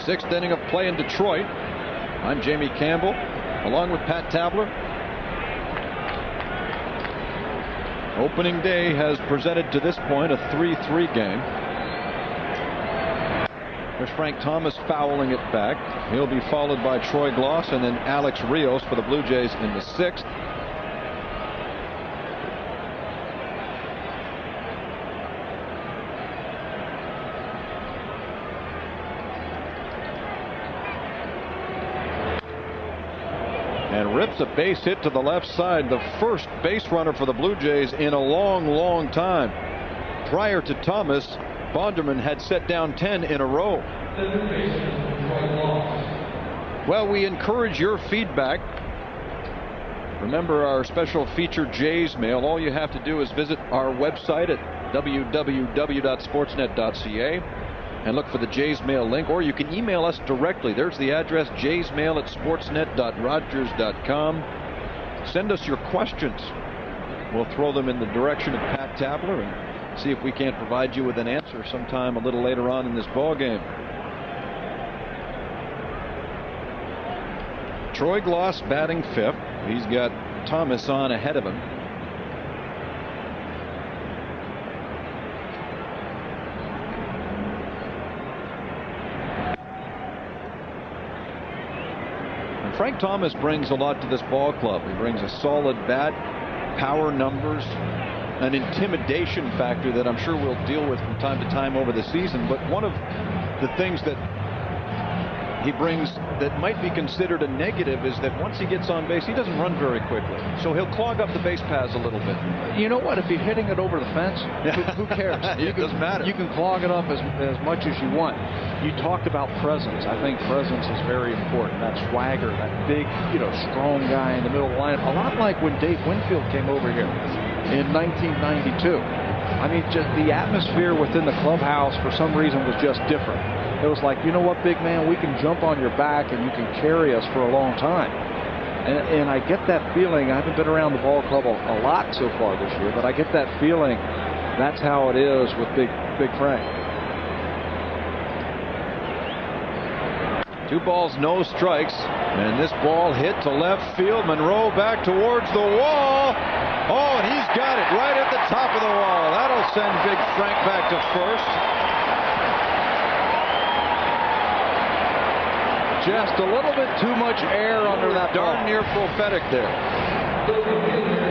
Sixth inning of play in Detroit. I'm Jamie Campbell, along with Pat Tabler. Opening day has presented to this point a 3-3 game. There's Frank Thomas fouling it back. He'll be followed by Troy Gloss and then Alex Rios for the Blue Jays in the 6th. And rips a base hit to the left side, the first base runner for the Blue Jays in a long, long time. Prior to Thomas, Bonderman had set down 10 in a row. Well, we encourage your feedback. Remember our special feature Jays Mail. All you have to do is visit our website at www.sportsnet.ca and look for the Jays Mail link, or you can email us directly. There's the address, jaysmail@sportsnet.rogers.com. Send us your questions. We'll throw them in the direction of Pat Tabler and see if we can't provide you with an answer sometime a little later on in this ball game. Troy Gloss batting 5th. He's got Thomas on ahead of him. Frank Thomas brings a lot to this ball club. He brings a solid bat, power numbers, an intimidation factor that I'm sure we'll deal with from time to time over the season. But one of the things that he brings that might be considered a negative is that once he gets on base, he doesn't run very quickly. So he'll clog up the base paths a little bit. You know what? If you're hitting it over the fence, who cares? It doesn't matter. You can clog it up as much as you want. You talked about presence. I think presence is very important. That swagger, that big, strong guy in the middle of the line. A lot like when Dave Winfield came over here in 1992. I mean, just the atmosphere within the clubhouse for some reason was just different. It was like, you know what, big man, we can jump on your back and you can carry us for a long time. And I get that feeling. I haven't been around the ball club a lot so far this year, but I get that feeling that's how it is with Big Frank. 2 balls, no strikes. And this ball hit to left field. Monroe back towards the wall. Oh, and he's got it right at the top of the wall. That'll send Big Frank back to first. Just a little bit too much air under that ball. Darn near prophetic there.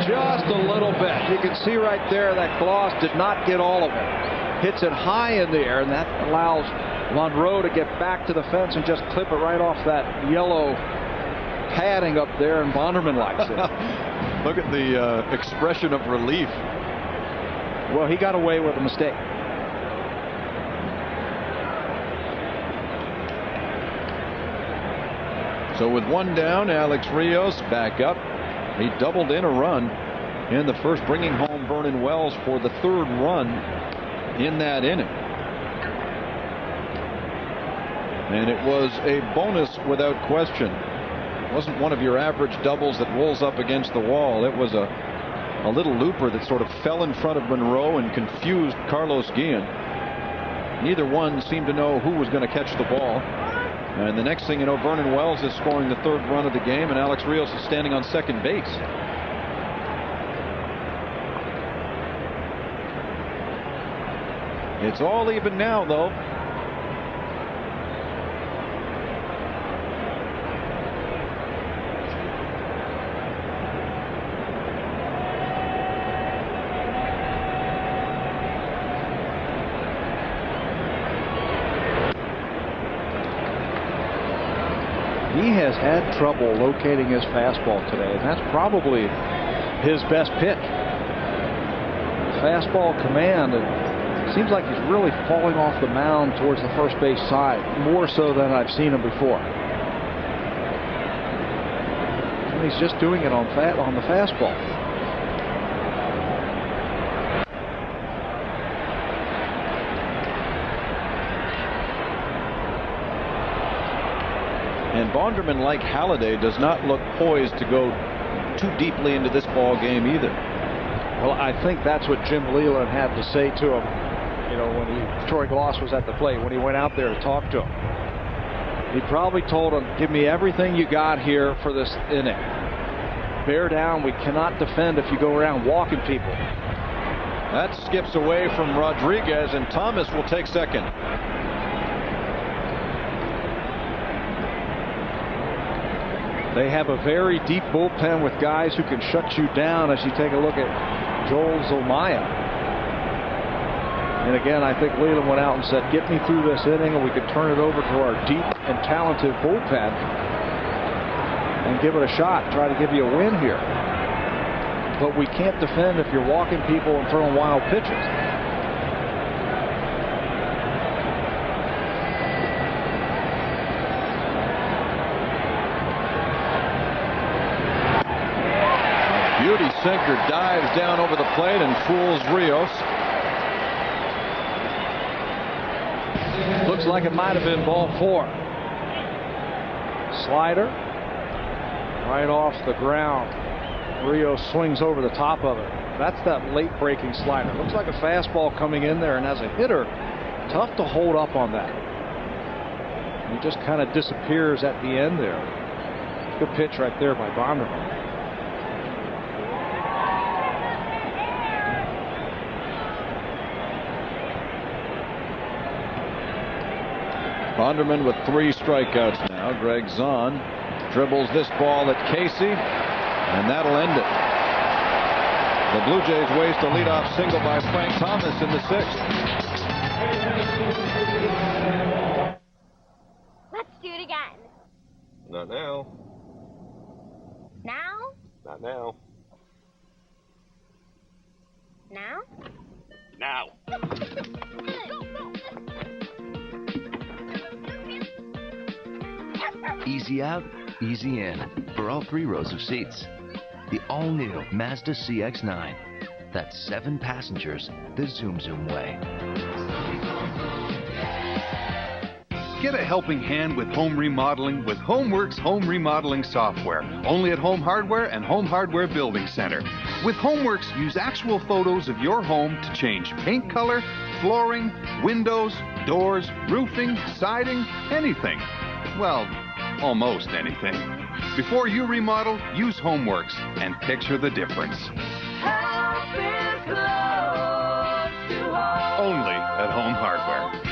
Just a little bit. You can see right there that Gloss did not get all of it. Hits it high in the air, and that allows Monroe to get back to the fence and just clip it right off that yellow padding up there, and Bonderman likes it. Look at the expression of relief. Well, he got away with a mistake. So with 1 down, Alex Rios back up. He doubled in a run in the first, bringing home Vernon Wells for the 3rd run in that inning. And it was a bonus without question. It wasn't one of your average doubles that rolls up against the wall. It was a little looper that sort of fell in front of Monroe and confused Carlos Guillen. Neither one seemed to know who was going to catch the ball. And the next thing you know, Vernon Wells is scoring the 3rd run of the game, and Alex Rios is standing on second base. It's all even now, though. He has had trouble locating his fastball today, and that's probably his best pitch. Fastball command, it seems like he's really falling off the mound towards the first base side, more so than I've seen him before. And he's just doing it on the fastball. And Bonderman, like Halladay, does not look poised to go too deeply into this ball game either. Well, I think that's what Jim Leyland had to say to him, when Troy Gloss was at the plate, when he went out there to talk to him. He probably told him, give me everything you got here for this inning. Bear down. We cannot defend if you go around walking people. That skips away from Rodriguez, and Thomas will take second. They have a very deep bullpen with guys who can shut you down, as you take a look at Joel Zomaya. And again, I think Leland went out and said, get me through this inning and we could turn it over to our deep and talented bullpen and give it a shot, try to give you a win here. But we can't defend if you're walking people and throwing wild pitches. Beauty sinker dives down over the plate and fools Rios. Looks like it might have been ball 4. Slider right off the ground. Rios swings over the top of it. That's that late breaking slider. Looks like a fastball coming in there, and as a hitter, tough to hold up on that. He just kind of disappears at the end there. Good pitch right there by Bonderman. Bonderman with 3 strikeouts now. Greg Zahn Dribbles this ball at Casey, and that'll end it. The Blue Jays waste a leadoff single by Frank Thomas in the 6th. Let's do it again. Not now. Now? Not now. Now? Now. Easy out, easy in for all 3 rows of seats. The all-new Mazda CX-9. That's 7 passengers the Zoom Zoom way. Get a helping hand with home remodeling with HomeWorks home remodeling software. Only at Home Hardware and Home Hardware Building Center. With HomeWorks, use actual photos of your home to change paint color, flooring, windows, doors, roofing, siding, anything. Well, almost anything. Before you remodel, use HomeWorks and picture the difference. Only at Home Hardware.